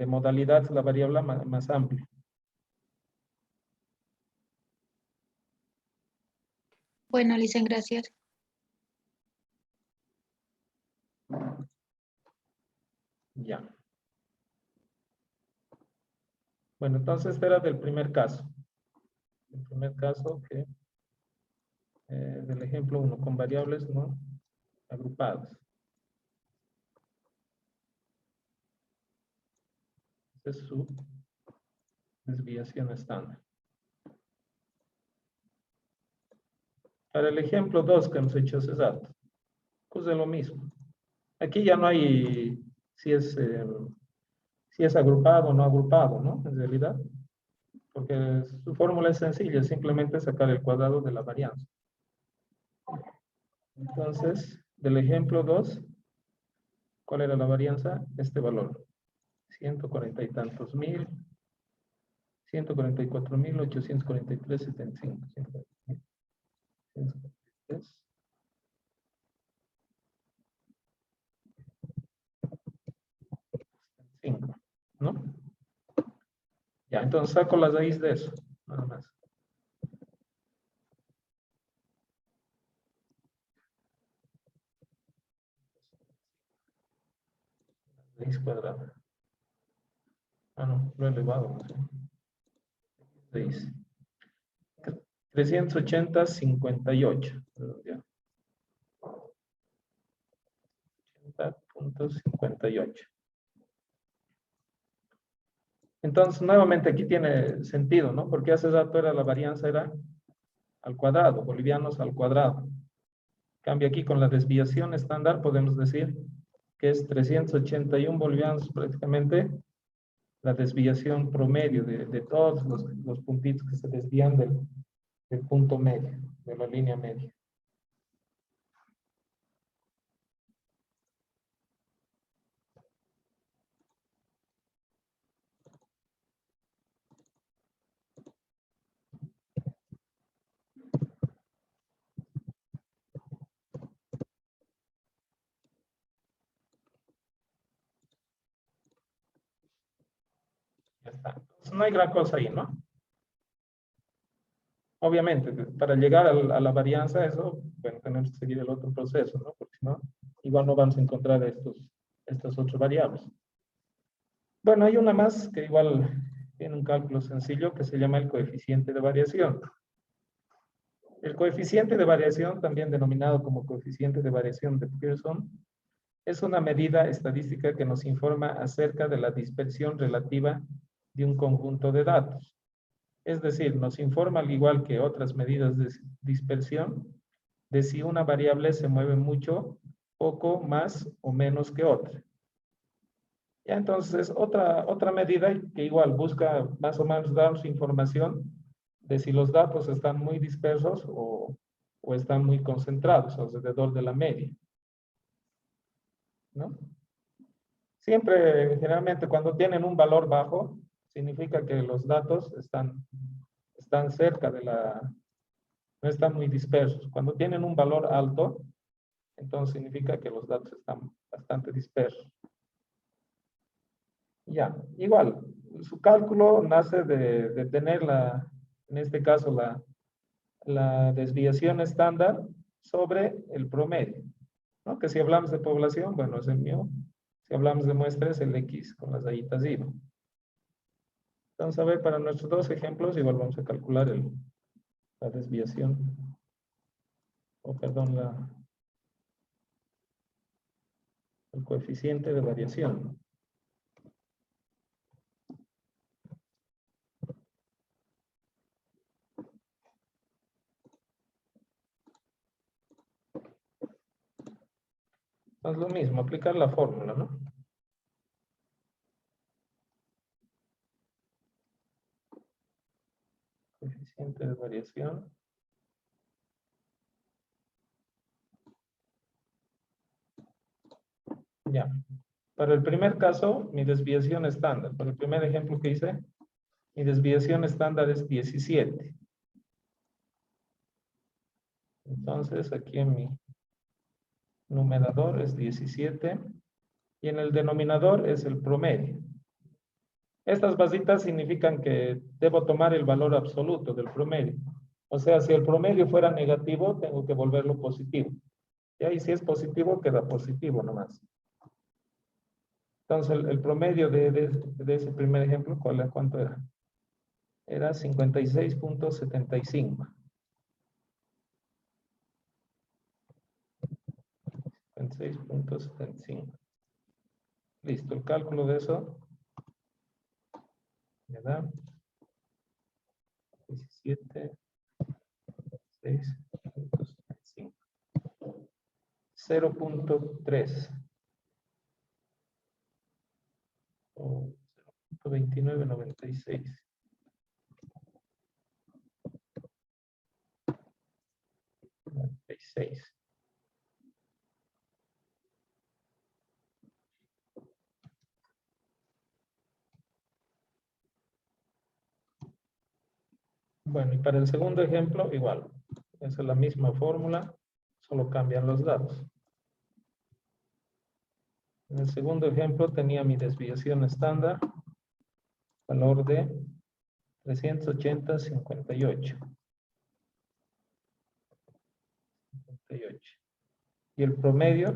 modalidad, la variable más amplia. Bueno, Licen, gracias. Ya. Bueno, entonces este era del primer caso. El primer caso que, del ejemplo 1, con variables no agrupadas. Esta es su desviación estándar. Para el ejemplo 2 que hemos hecho hace rato, pues es lo mismo. Aquí ya no hay si es agrupado o no agrupado, ¿no? En realidad, porque su fórmula es sencilla, es simplemente sacar el cuadrado de la varianza. Entonces, del ejemplo 2, ¿cuál era la varianza? Este valor, 140 y tantos mil, 144.843.75. 143. ¿No? Ya, entonces saco la raíz de eso, nada más. Raíz cuadrada. Ah, no, lo he elevado. No sé. Raíz. 380.58. Ya. 80.58. Entonces, nuevamente aquí tiene sentido, ¿no? Porque hace rato era la varianza era al cuadrado, bolivianos al cuadrado. Cambio aquí con la desviación estándar, podemos decir que es 381 bolivianos prácticamente la desviación promedio de todos los puntitos que se desvían del punto medio, de la línea media. Ya está. Entonces, no hay gran cosa ahí, ¿no? Obviamente, para llegar a la varianza, eso, bueno, tenemos que seguir el otro proceso, ¿no? Porque si no, igual no vamos a encontrar estas otras variables. Bueno, hay una más que igual tiene un cálculo sencillo que se llama el coeficiente de variación. El coeficiente de variación, también denominado como coeficiente de variación de Pearson, es una medida estadística que nos informa acerca de la dispersión relativa de un conjunto de datos. Es decir, nos informa, al igual que otras medidas de dispersión, de si una variable se mueve mucho, poco, más o menos que otra. Ya, entonces, otra medida que igual busca más o menos darnos información de si los datos están muy dispersos o están muy concentrados alrededor de la media, ¿no? Siempre, generalmente, cuando tienen un valor bajo, significa que los datos están cerca de no están muy dispersos. Cuando tienen un valor alto, entonces significa que los datos están bastante dispersos. Ya, igual, su cálculo nace de tener en este caso, la desviación estándar sobre el promedio, ¿no? Que si hablamos de población, bueno, es el mío. Si hablamos de muestra, es el X con las rayitas arriba. Vamos a ver, para nuestros dos ejemplos, igual vamos a calcular la desviación, o perdón, el coeficiente de variación. Es lo mismo, aplicar la fórmula, ¿no? Coeficiente de variación. Ya. Para el primer caso, mi desviación estándar. Para el primer ejemplo que hice, mi desviación estándar es 17. Entonces, aquí en mi numerador es 17 y en el denominador es el promedio. Estas basitas significan que debo tomar el valor absoluto del promedio. O sea, si el promedio fuera negativo, tengo que volverlo positivo. Y si es positivo, queda positivo nomás. Entonces, el promedio de ese primer ejemplo, ¿cuánto era? Era 56.75. 56.75. Listo, el cálculo de eso me da 17, 6.75. 0.3 o 0.2996. Bueno, y para el segundo ejemplo, igual. Es la misma fórmula, solo cambian los datos. En el segundo ejemplo tenía mi desviación estándar, valor de 380.58. Y el promedio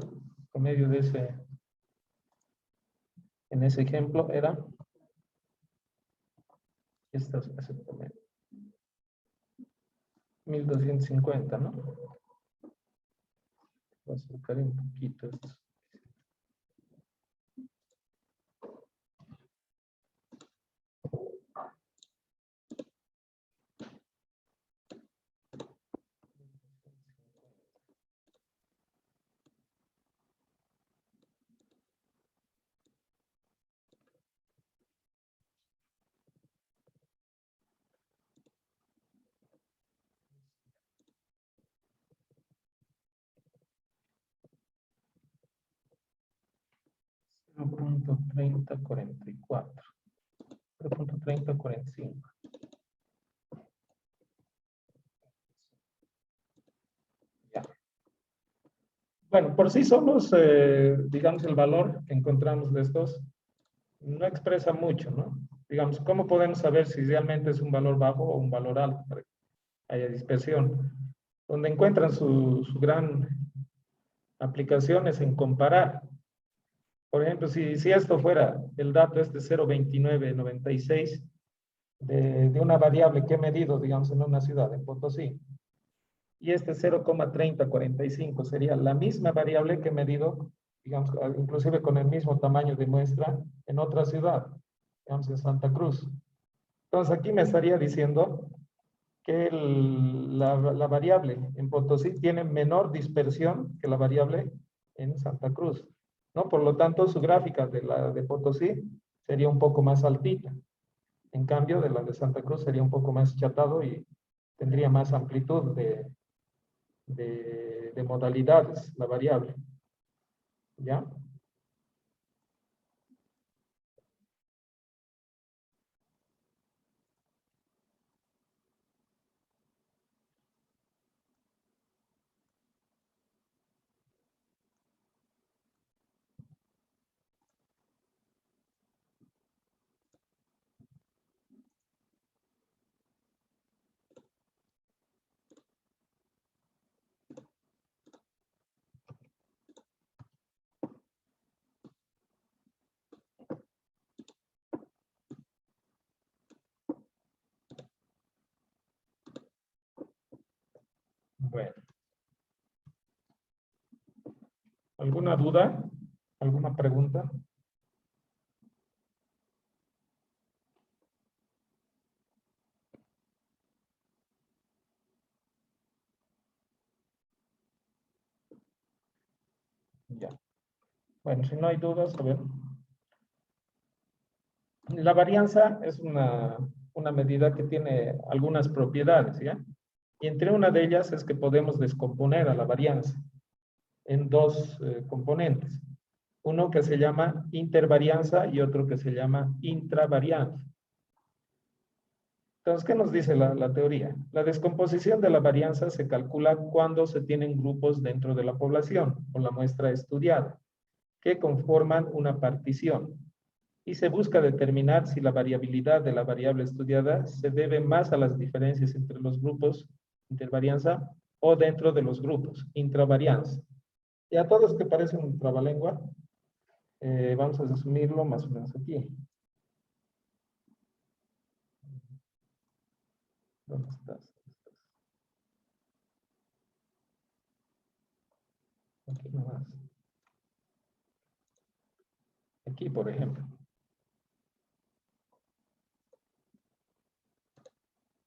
de en ese ejemplo era, este es el promedio, 1250, ¿no? Voy a acercar un poquito esto. Punto 3044. 0.3045. Ya. Bueno, por sí solos, digamos, el valor que encontramos de estos no expresa mucho, ¿no? Digamos, ¿cómo podemos saber si realmente es un valor bajo o un valor alto para que haya dispersión? Donde encuentran su gran aplicación es en comparar. Por ejemplo, si esto fuera el dato este 0.2996 de una variable que he medido, digamos, en una ciudad, en Potosí, y este 0.3045 sería la misma variable que he medido, digamos, inclusive con el mismo tamaño de muestra en otra ciudad, digamos, en Santa Cruz. Entonces aquí me estaría diciendo que la variable en Potosí tiene menor dispersión que la variable en Santa Cruz, ¿no? Por lo tanto, su gráfica de la de Potosí sería un poco más altita. En cambio, de la de Santa Cruz sería un poco más chatado y tendría más amplitud de modalidades, la variable. ¿Ya? ¿Alguna duda? ¿Alguna pregunta? Ya. Bueno, si no hay dudas, a ver. La varianza es una medida que tiene algunas propiedades, ¿ya? Y entre una de ellas es que podemos descomponer a la varianza en dos componentes. Uno que se llama intervarianza y otro que se llama intravarianza. Entonces, ¿qué nos dice la teoría? La descomposición de la varianza se calcula cuando se tienen grupos dentro de la población o la muestra estudiada que conforman una partición y se busca determinar si la variabilidad de la variable estudiada se debe más a las diferencias entre los grupos, intervarianza, o dentro de los grupos, intravarianza. Y a todos que parecen un trabalengua, vamos a asumirlo más o menos aquí. ¿Dónde estás? Aquí nomás. Aquí, por ejemplo.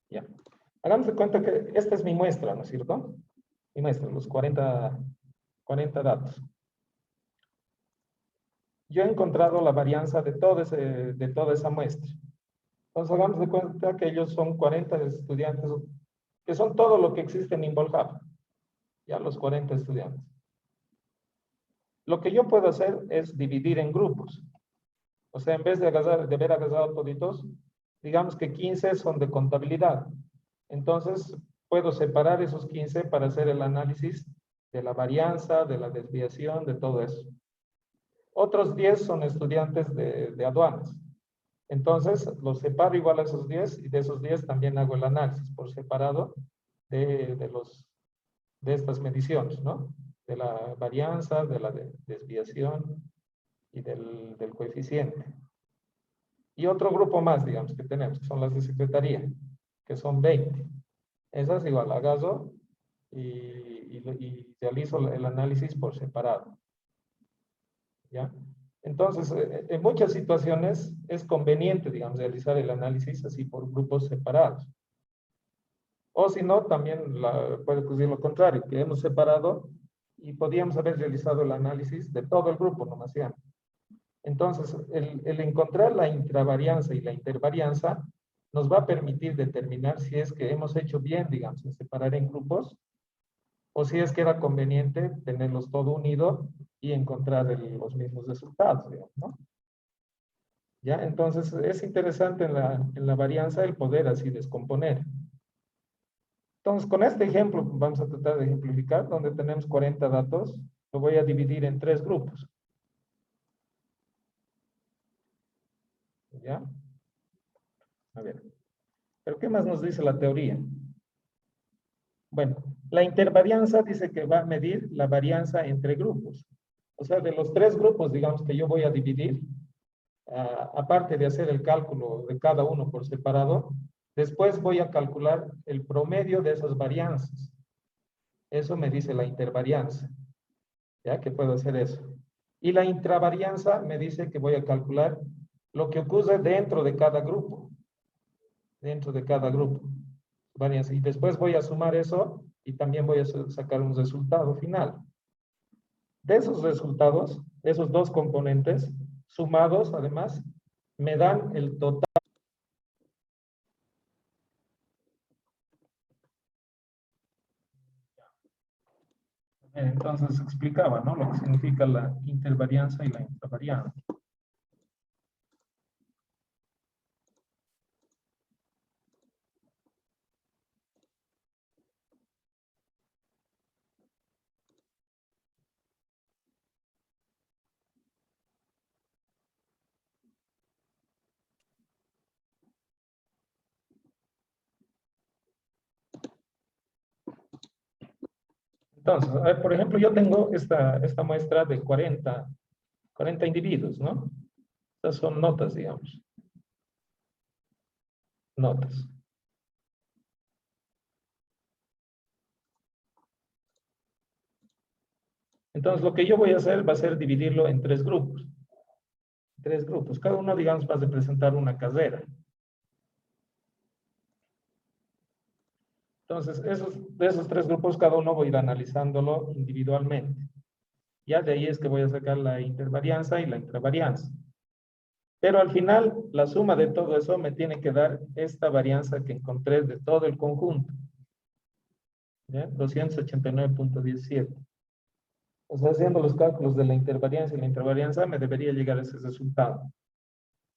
Ya. Hagamos de cuenta que esta es mi muestra, ¿no es cierto? Mi muestra, los 40 datos. Yo he encontrado la varianza de toda esa muestra. Entonces, hagamos de cuenta que ellos son 40 estudiantes, que son todo lo que existe en Involhub, ya los 40 estudiantes. Lo que yo puedo hacer es dividir en grupos. O sea, en vez de haber agarrado toditos, digamos que 15 son de contabilidad. Entonces, puedo separar esos 15 para hacer el análisis de la varianza, de la desviación, de todo eso. Otros 10 son estudiantes de aduanas. Entonces, los separo igual a esos 10 y de esos 10 también hago el análisis por separado de estas mediciones, ¿no? De la varianza, de la desviación y del coeficiente. Y otro grupo más, digamos, que tenemos, que son las de secretaría, que son 20. Esas igual, agarro y realizo el análisis por separado. ¿Ya? Entonces, en muchas situaciones es conveniente, digamos, realizar el análisis así por grupos separados. O si no, también puede ocurrir lo contrario, que hemos separado y podíamos haber realizado el análisis de todo el grupo, nomás ya. Entonces, el encontrar la intravarianza y la intervarianza nos va a permitir determinar si es que hemos hecho bien, digamos, en separar en grupos, o si es que era conveniente tenerlos todo unido y encontrar los mismos resultados, digamos, ¿no? ¿Ya? Entonces, es interesante en la varianza el poder así descomponer. Entonces, con este ejemplo, vamos a tratar de ejemplificar, donde tenemos 40 datos, lo voy a dividir en 3 grupos. ¿Ya? A ver. ¿Pero qué más nos dice la teoría? Bueno, la intervarianza dice que va a medir la varianza entre grupos. O sea, de los 3 grupos, digamos, que yo voy a dividir, aparte de hacer el cálculo de cada uno por separado, después voy a calcular el promedio de esas varianzas. Eso me dice la intervarianza. ¿Ya? Que puedo hacer eso. Y la intravarianza me dice que voy a calcular lo que ocurre dentro de cada grupo. Dentro de cada grupo. Varianza. Y después voy a sumar eso y también voy a sacar un resultado final. De esos resultados, esos dos componentes, sumados además, me dan el total. Entonces explicaba, ¿no? Lo que significa la intervarianza y la intravarianza. Entonces, a ver, por ejemplo, yo tengo esta muestra de 40 individuos, ¿no? Estas son notas, digamos. Notas. Entonces, lo que yo voy a hacer va a ser dividirlo en tres grupos. Tres grupos. Cada uno, digamos, va a representar una carrera. Entonces, de esos tres grupos, cada uno voy a ir analizándolo individualmente. Ya de ahí es que voy a sacar la intervarianza y la intravarianza. Pero al final, la suma de todo eso me tiene que dar esta varianza que encontré de todo el conjunto. ¿Ya? 289.17. O sea, haciendo los cálculos de la intervarianza y la intravarianza, me debería llegar a ese resultado,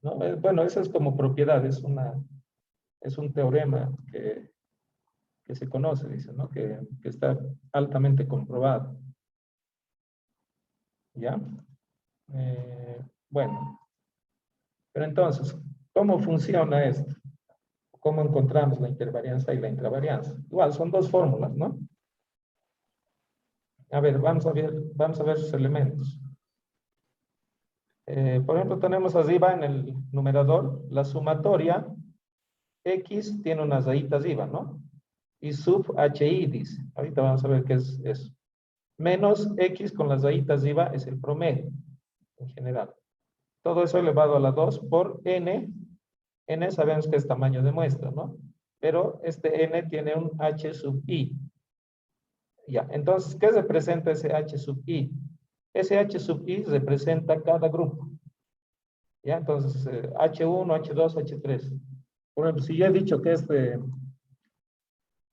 ¿no? Bueno, eso es como propiedad, es un teorema que se conoce, dice, ¿no? Que está altamente comprobado. ¿Ya? Bueno, pero entonces, ¿cómo funciona esto? ¿Cómo encontramos la intervarianza y la intravarianza? Igual, son dos fórmulas, ¿no? A ver, vamos a ver sus elementos. Por ejemplo, tenemos arriba en el numerador la sumatoria X tiene unas rayitas IVA, ¿no? Y sub HI dice. Ahorita vamos a ver qué es eso. Menos X con las rayitas IVA es el promedio en general. Todo eso elevado a la 2 por N. N sabemos que es tamaño de muestra, ¿no? Pero este N tiene un H sub I. Ya, entonces, ¿qué representa ese H sub I? Ese H sub I representa cada grupo. Ya, entonces, H1, H2, H3. Por ejemplo, si yo he dicho que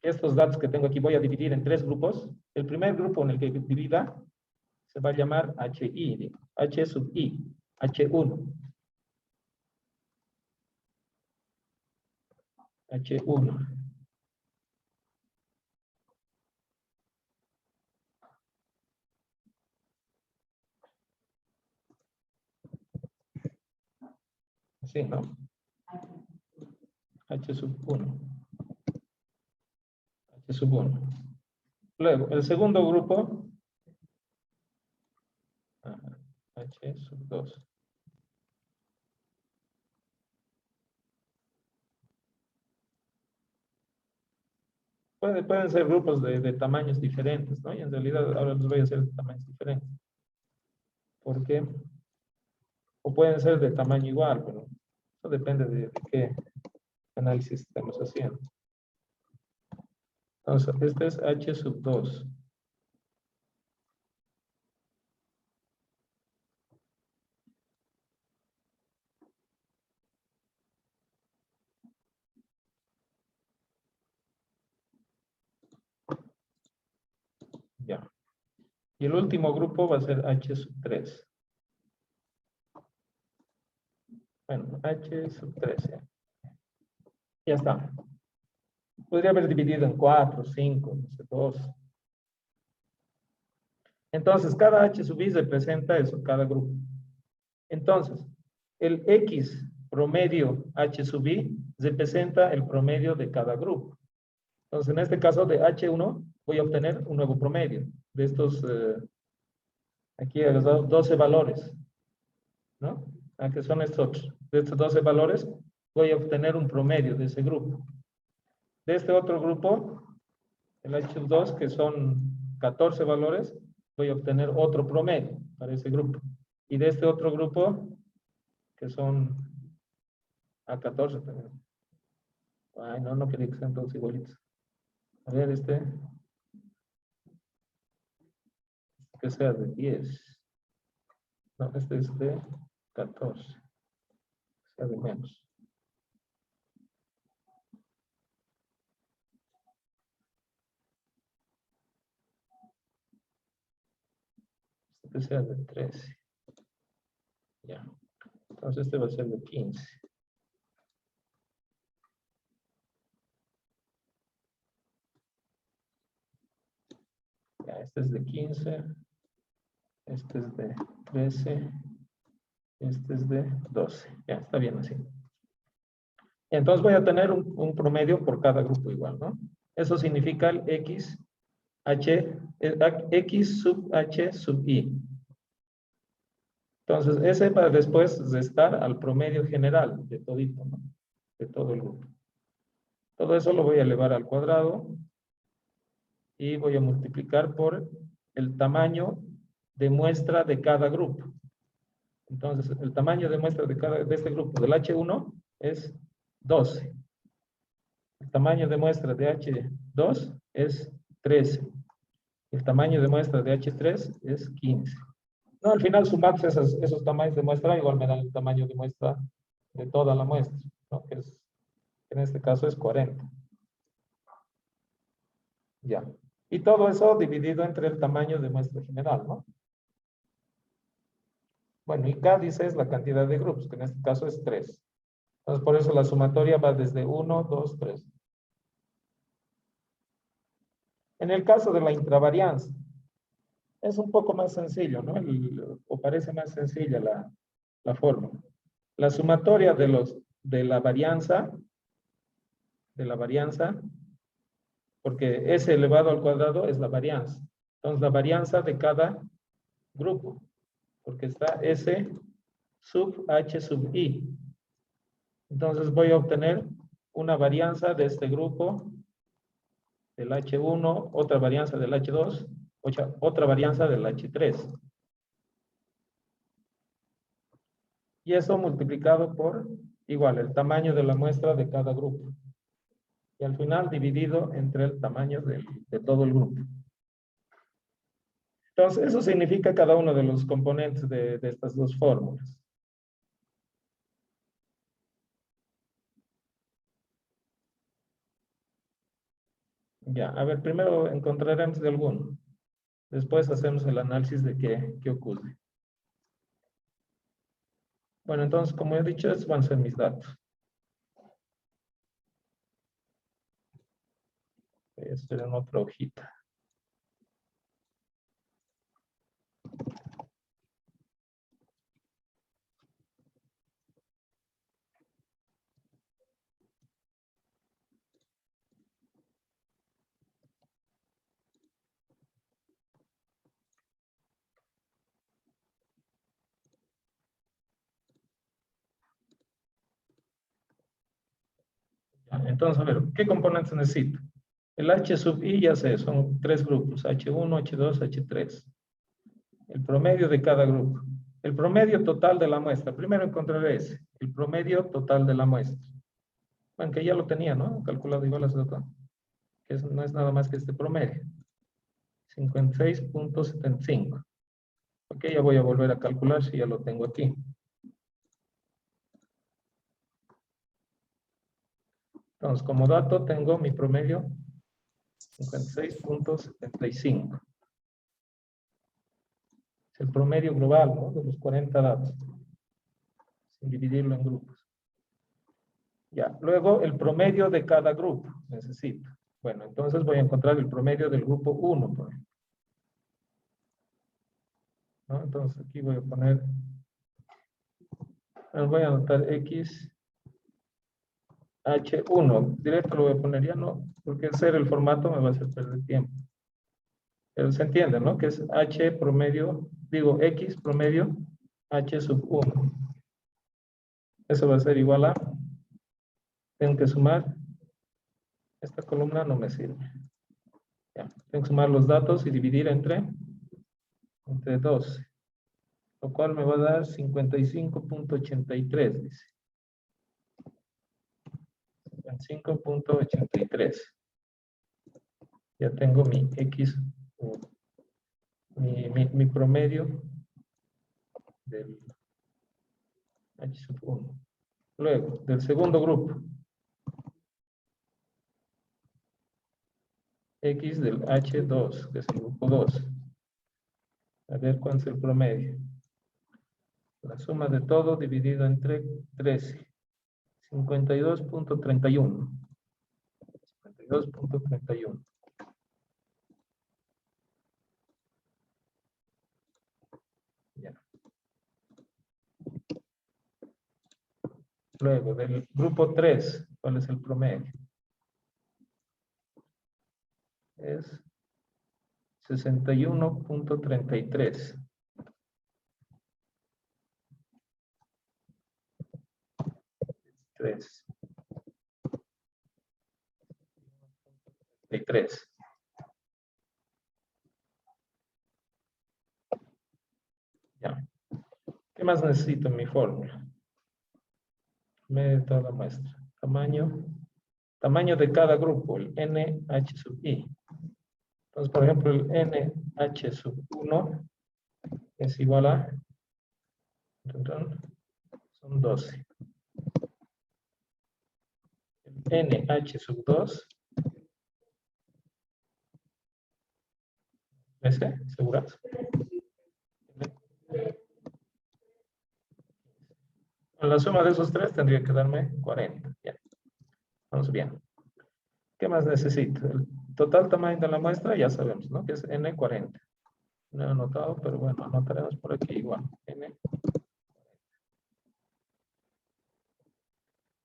estos datos que tengo aquí voy a dividir en tres grupos, el primer grupo en el que divida se va a llamar HI, H sub I, H1. H1. Así, ¿no? H sub 1. H sub 1. Luego, el segundo grupo, H sub 2. Pueden ser grupos de tamaños diferentes, ¿no? Y en realidad ahora los voy a hacer de tamaños diferentes. ¿Por qué? O pueden ser de tamaño igual, pero eso depende de qué análisis estamos haciendo. Entonces, este es H sub 2. Ya. Y el último grupo va a ser H sub 3. Bueno, H sub 3. Ya está. Podría haber dividido en 4, 5, no sé, 2. Entonces, cada H sub I representa eso, cada grupo. Entonces, el X promedio H sub I representa el promedio de cada grupo. Entonces, en este caso de H1 voy a obtener un nuevo promedio de estos, aquí he dado 12 valores, ¿no? Que son estos. De estos 12 valores voy a obtener un promedio de ese grupo. De este otro grupo, el H2, que son 14 valores, voy a obtener otro promedio para ese grupo. Y de este otro grupo, que son a 14 también. Ay, no quería que sean todos igualitos. A ver, que sea de 10. No, este es de 14. Que sea de menos. Este que sea de 13. Ya. Entonces este va a ser de 15. Ya, este es de 15. Este es de 13. Este es de 12. Ya, está bien así. Entonces voy a tener un promedio por cada grupo igual, ¿no? Eso significa el X, X sub H sub I. Entonces, ese va después restar al promedio general de todito, ¿no? De todo el grupo. Todo eso lo voy a elevar al cuadrado y voy a multiplicar por el tamaño de muestra de cada grupo. Entonces, el tamaño de muestra de este grupo del H1 es 12. El tamaño de muestra de H2 es 13. El tamaño de muestra de H3 es 15. No, al final sumados esos tamaños de muestra, igual me dan el tamaño de muestra de toda la muestra, ¿no? Que en este caso es 40. Ya. Y todo eso dividido entre el tamaño de muestra general, ¿no? Bueno, y K dice es la cantidad de grupos, que en este caso es 3. Entonces, por eso la sumatoria va desde 1, 2, 3. En el caso de la intravarianza, es un poco más sencillo, ¿no? O parece más sencilla la fórmula. La sumatoria de la varianza, porque S elevado al cuadrado es la varianza. Entonces, la varianza de cada grupo, porque está S sub H sub I. Entonces, voy a obtener una varianza de este grupo, del H1, otra varianza del H2, otra varianza del H3. Y eso multiplicado por, igual, el tamaño de la muestra de cada grupo. Y al final dividido entre el tamaño de todo el grupo. Entonces, eso significa cada uno de los componentes de estas dos fórmulas. Ya, a ver, primero encontraremos de alguno. Después hacemos el análisis de qué ocurre. Bueno, entonces, como he dicho, estos van a ser mis datos. Esto era en otra hojita. Ya, entonces, a ver, ¿qué componentes necesito? El H sub I ya sé, son 3 grupos, H1, H2, H3. El promedio de cada grupo. El promedio total de la muestra. Primero encontraré ese, el promedio total de la muestra. Bueno, que ya lo tenía, ¿no? Calculado igual a Z, que no es nada más que este promedio. 56.75. Ok, ya voy a volver a calcular si ya lo tengo aquí. Entonces, como dato tengo mi promedio 56.75. Es el promedio global, ¿no? De los 40 datos. Sin dividirlo en grupos. Ya, luego el promedio de cada grupo necesito. Bueno, entonces voy a encontrar el promedio del grupo 1, por ejemplo. ¿No? Entonces aquí voy a poner, voy a anotar X, H1. Directo lo voy a poner ya, no, porque hacer el formato me va a hacer perder tiempo. Pero se entiende, ¿no? Que es H promedio, digo X promedio, H sub 1. Eso va a ser igual a, tengo que sumar, esta columna no me sirve. Ya, tengo que sumar los datos y dividir entre 12. Lo cual me va a dar 55.83, dice. 55.83. Ya tengo mi X, mi promedio del H sub 1. Luego, del segundo grupo. X del H2, que es el grupo 2. A ver cuánto es el promedio. La suma de todo dividido entre 13. 52.31. 52.31. Ya. Luego, del grupo 3, ¿cuál es el promedio? Es 61.33. 33. más necesito en mi fórmula? Medio de toda la muestra. Tamaño de cada grupo, el NH sub I. Entonces, por ejemplo, el NH sub 1 es igual a, son 12. El NH sub 2, ¿ese? ¿Seguras? La suma de esos tres tendría que darme 40. Ya. Vamos bien. ¿Qué más necesito? El total tamaño de la muestra ya sabemos, ¿no? Que es N40. No he anotado, pero bueno, anotaremos por aquí igual. N.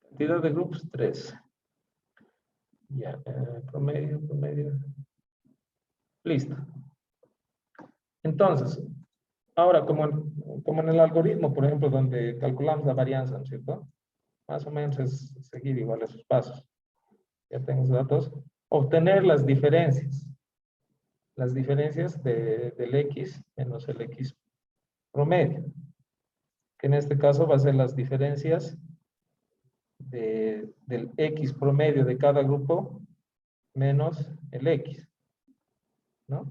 Cantidad de grupos, 3. Ya, promedio. Listo. Entonces, ahora, como en el algoritmo, por ejemplo, donde calculamos la varianza, ¿no es cierto? Más o menos es seguir igual esos pasos. Ya tengo los datos. Obtener las diferencias. Las diferencias del X menos el X promedio. Que en este caso va a ser las diferencias del X promedio de cada grupo menos el X. ¿No?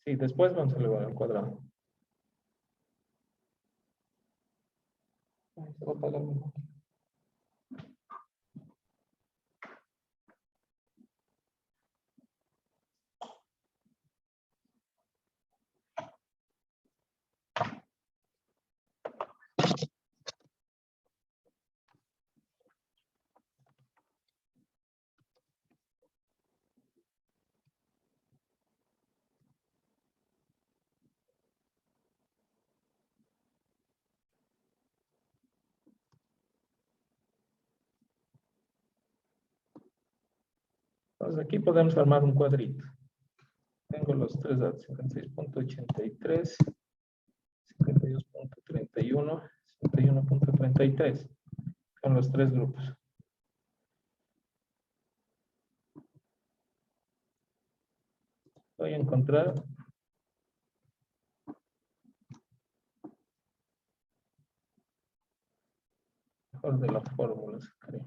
Sí, después vamos a elevar al cuadrado. Se va a apagar un poco. Entonces aquí podemos armar un cuadrito. Tengo los tres datos, 56.83, 52.31, 51.33. Son los tres grupos. Voy a encontrar mejor de las fórmulas, creo.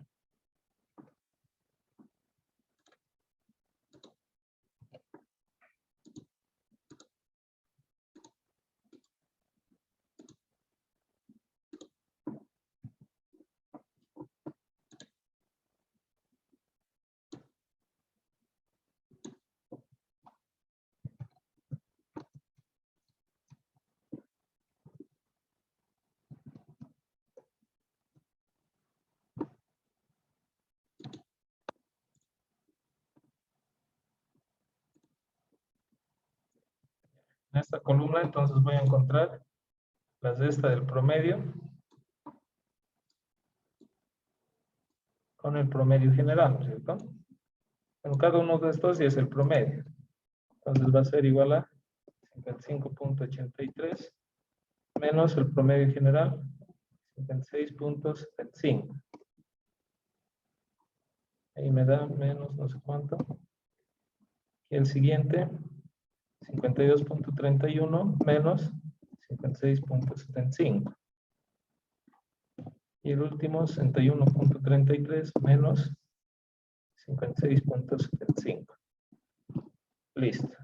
En esta columna entonces voy a encontrar las de esta del promedio con el promedio general, ¿no es cierto? Bueno, cada uno de estos ya es el promedio. Entonces va a ser igual a 55.83 menos el promedio general, 56.75. Ahí me da menos no sé cuánto. Y el siguiente, 52.31 menos 56.75. Y el último, 61.33 menos 56.75. Listo.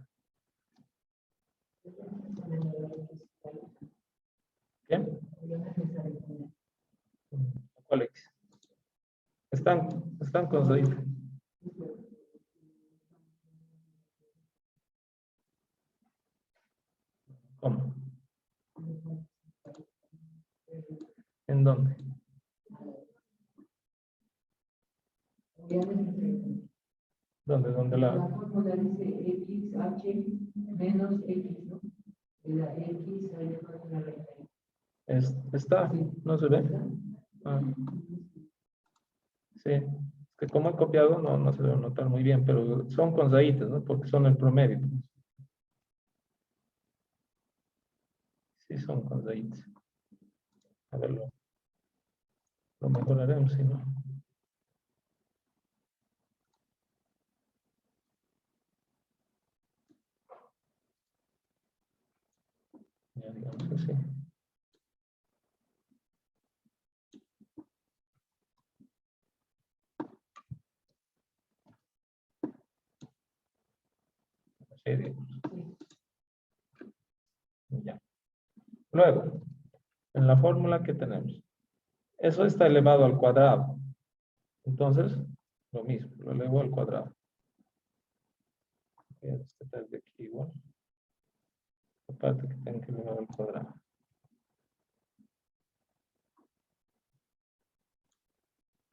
¿Bien? ¿Cuál X? Están con Zaid. ¿Cómo? ¿En dónde? ¿Dónde la? La fórmula dice XH menos X, ¿no? La X hay una recta. Está, ¿no se ve? Ah, sí, es que como he copiado no se debe notar muy bien, pero son con rayitas, ¿no? Porque son el promedio. Sí, son con rayitas. A ver, lo mejoraremos, si no. Ya, digamos así. Así, digamos. Ya. Luego, en la fórmula que tenemos, eso está elevado al cuadrado. Entonces, lo mismo, lo elevo al cuadrado. Este está de aquí igual. Aparte que tengo que elevar al cuadrado.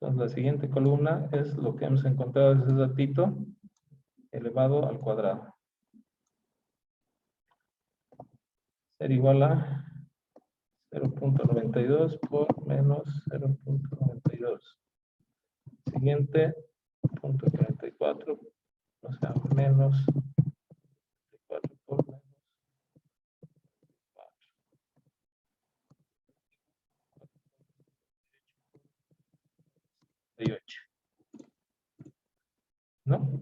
Entonces, la siguiente columna es lo que hemos encontrado ese ratito, elevado al cuadrado. Ser igual a 0.92 por menos 0.92. Siguiente, 0.44, o sea, menos 4 por menos 48. ¿No?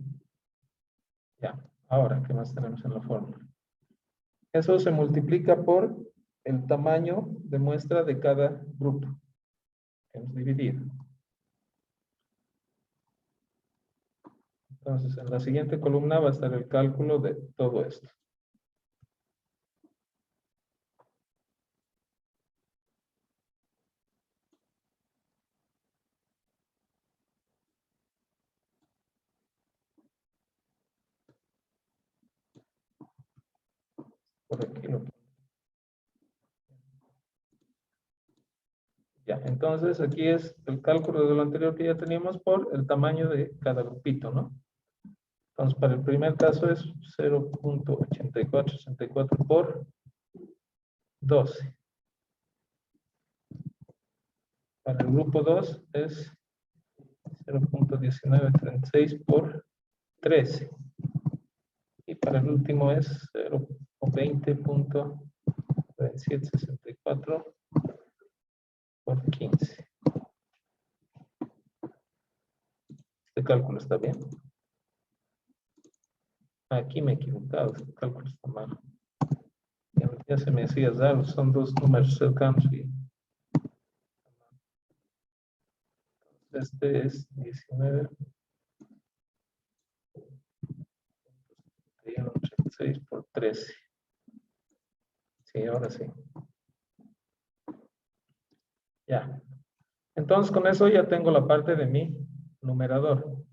Ya. Ahora, ¿qué más tenemos en la fórmula? Eso se multiplica por el tamaño de muestra de cada grupo que hemos dividido. Entonces, en la siguiente columna va a estar el cálculo de todo esto. Por aquí lo pongo. Ya, entonces aquí es el cálculo de lo anterior que ya teníamos por el tamaño de cada grupito, ¿no? Entonces, para el primer caso es 0.8464 por 12. Para el grupo 2 es 0.1936 por 13. Y para el último es 0.20.2764 por 15. Este cálculo está bien. Aquí me he equivocado, este cálculo está mal. Ya se me hacía raro, son dos números cercanos. Este es 19.36 por 13. Sí, ahora sí. Ya. Entonces, con eso ya tengo la parte de mi numerador,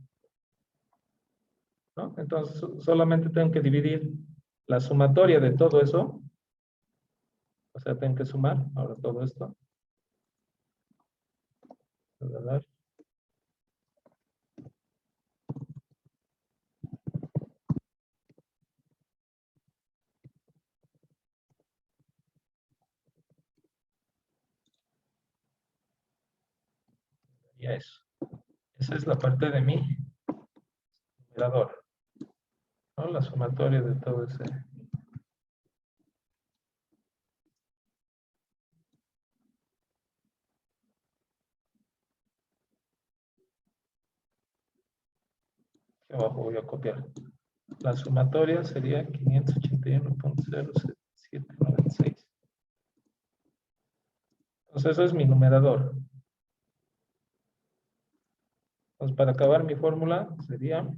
¿no? Entonces, solamente tengo que dividir la sumatoria de todo eso. O sea, tengo que sumar ahora todo esto. ¿Verdad? Ya eso. Esa es la parte de mi numerador, ¿no? La sumatoria de todo ese. Aquí abajo voy a copiar. La sumatoria sería 581.0796. Entonces, eso es mi numerador. Entonces, para acabar mi fórmula sería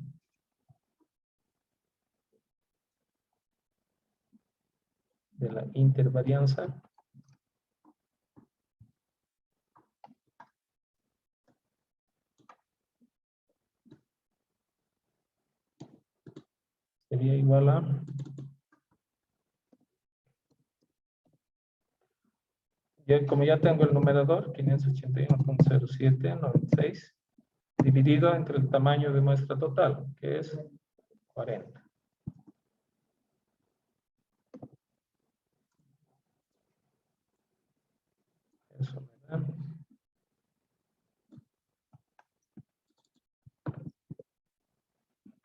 de la intervarianza sería igual a como ya tengo el numerador 581.0796 dividido entre el tamaño de muestra total, que es 40. Eso me da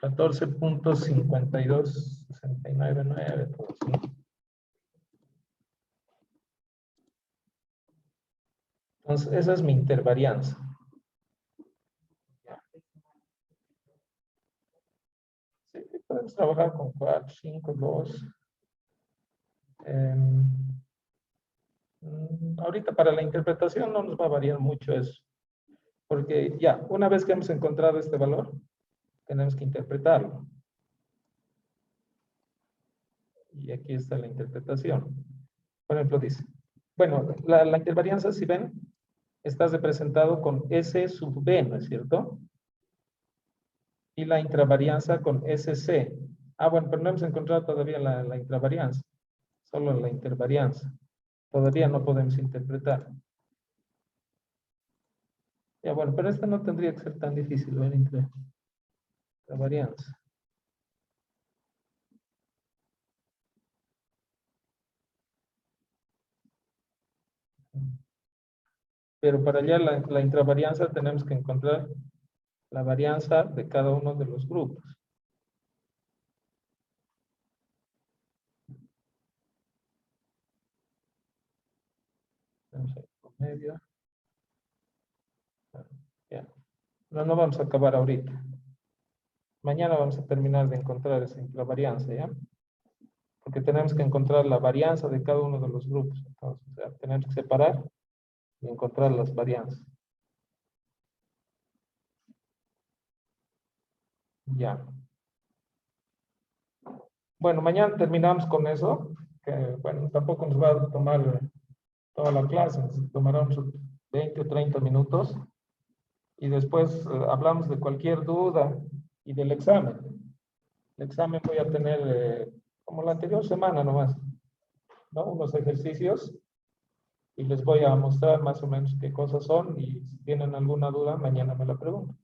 14.52699, pues, ¿sí? Entonces, esa es mi intervarianza. Sí, podemos trabajar con 4, 5, 2. ahorita para la interpretación no nos va a variar mucho eso. Porque ya, una vez que hemos encontrado este valor, tenemos que interpretarlo. Y aquí está la interpretación. Por ejemplo, dice, bueno, la intervarianza, si ven, está representado con S sub B, ¿no es cierto? Y la intravarianza con SC. Ah, bueno, pero no hemos encontrado todavía la intravarianza, solo la intervarianza. Todavía no podemos interpretar. Ya, bueno, pero esta no tendría que ser tan difícil, ver intravarianza. Pero para allá la intravarianza tenemos que encontrar la varianza de cada uno de los grupos. Tenemos el promedio. Ya. No vamos a acabar ahorita. Mañana vamos a terminar de encontrar esa intravarianza, ¿ya? Porque tenemos que encontrar la varianza de cada uno de los grupos. Entonces, o sea, tenemos que separar y encontrar las varianzas. Ya. Bueno, mañana terminamos con eso, que bueno, tampoco nos va a tomar toda la clase, nos tomará unos 20 o 30 minutos y después hablamos de cualquier duda y del examen. El examen voy a tener como la anterior semana nomás, ¿no? Unos ejercicios y les voy a mostrar más o menos qué cosas son y si tienen alguna duda, mañana me la preguntan.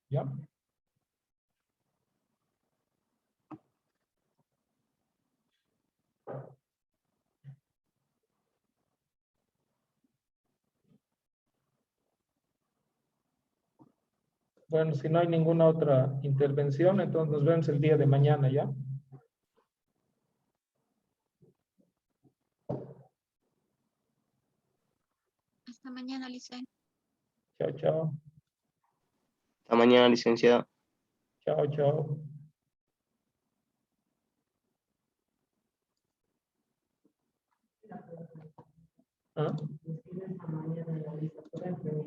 ¿Ya? Bueno, si no hay ninguna otra intervención, entonces nos vemos el día de mañana, ¿ya? Hasta mañana, Licen. Chao, chao. Hasta mañana, licenciada. Chao, chao. ¿Ah? Escribes a mañana en la lista, por ejemplo,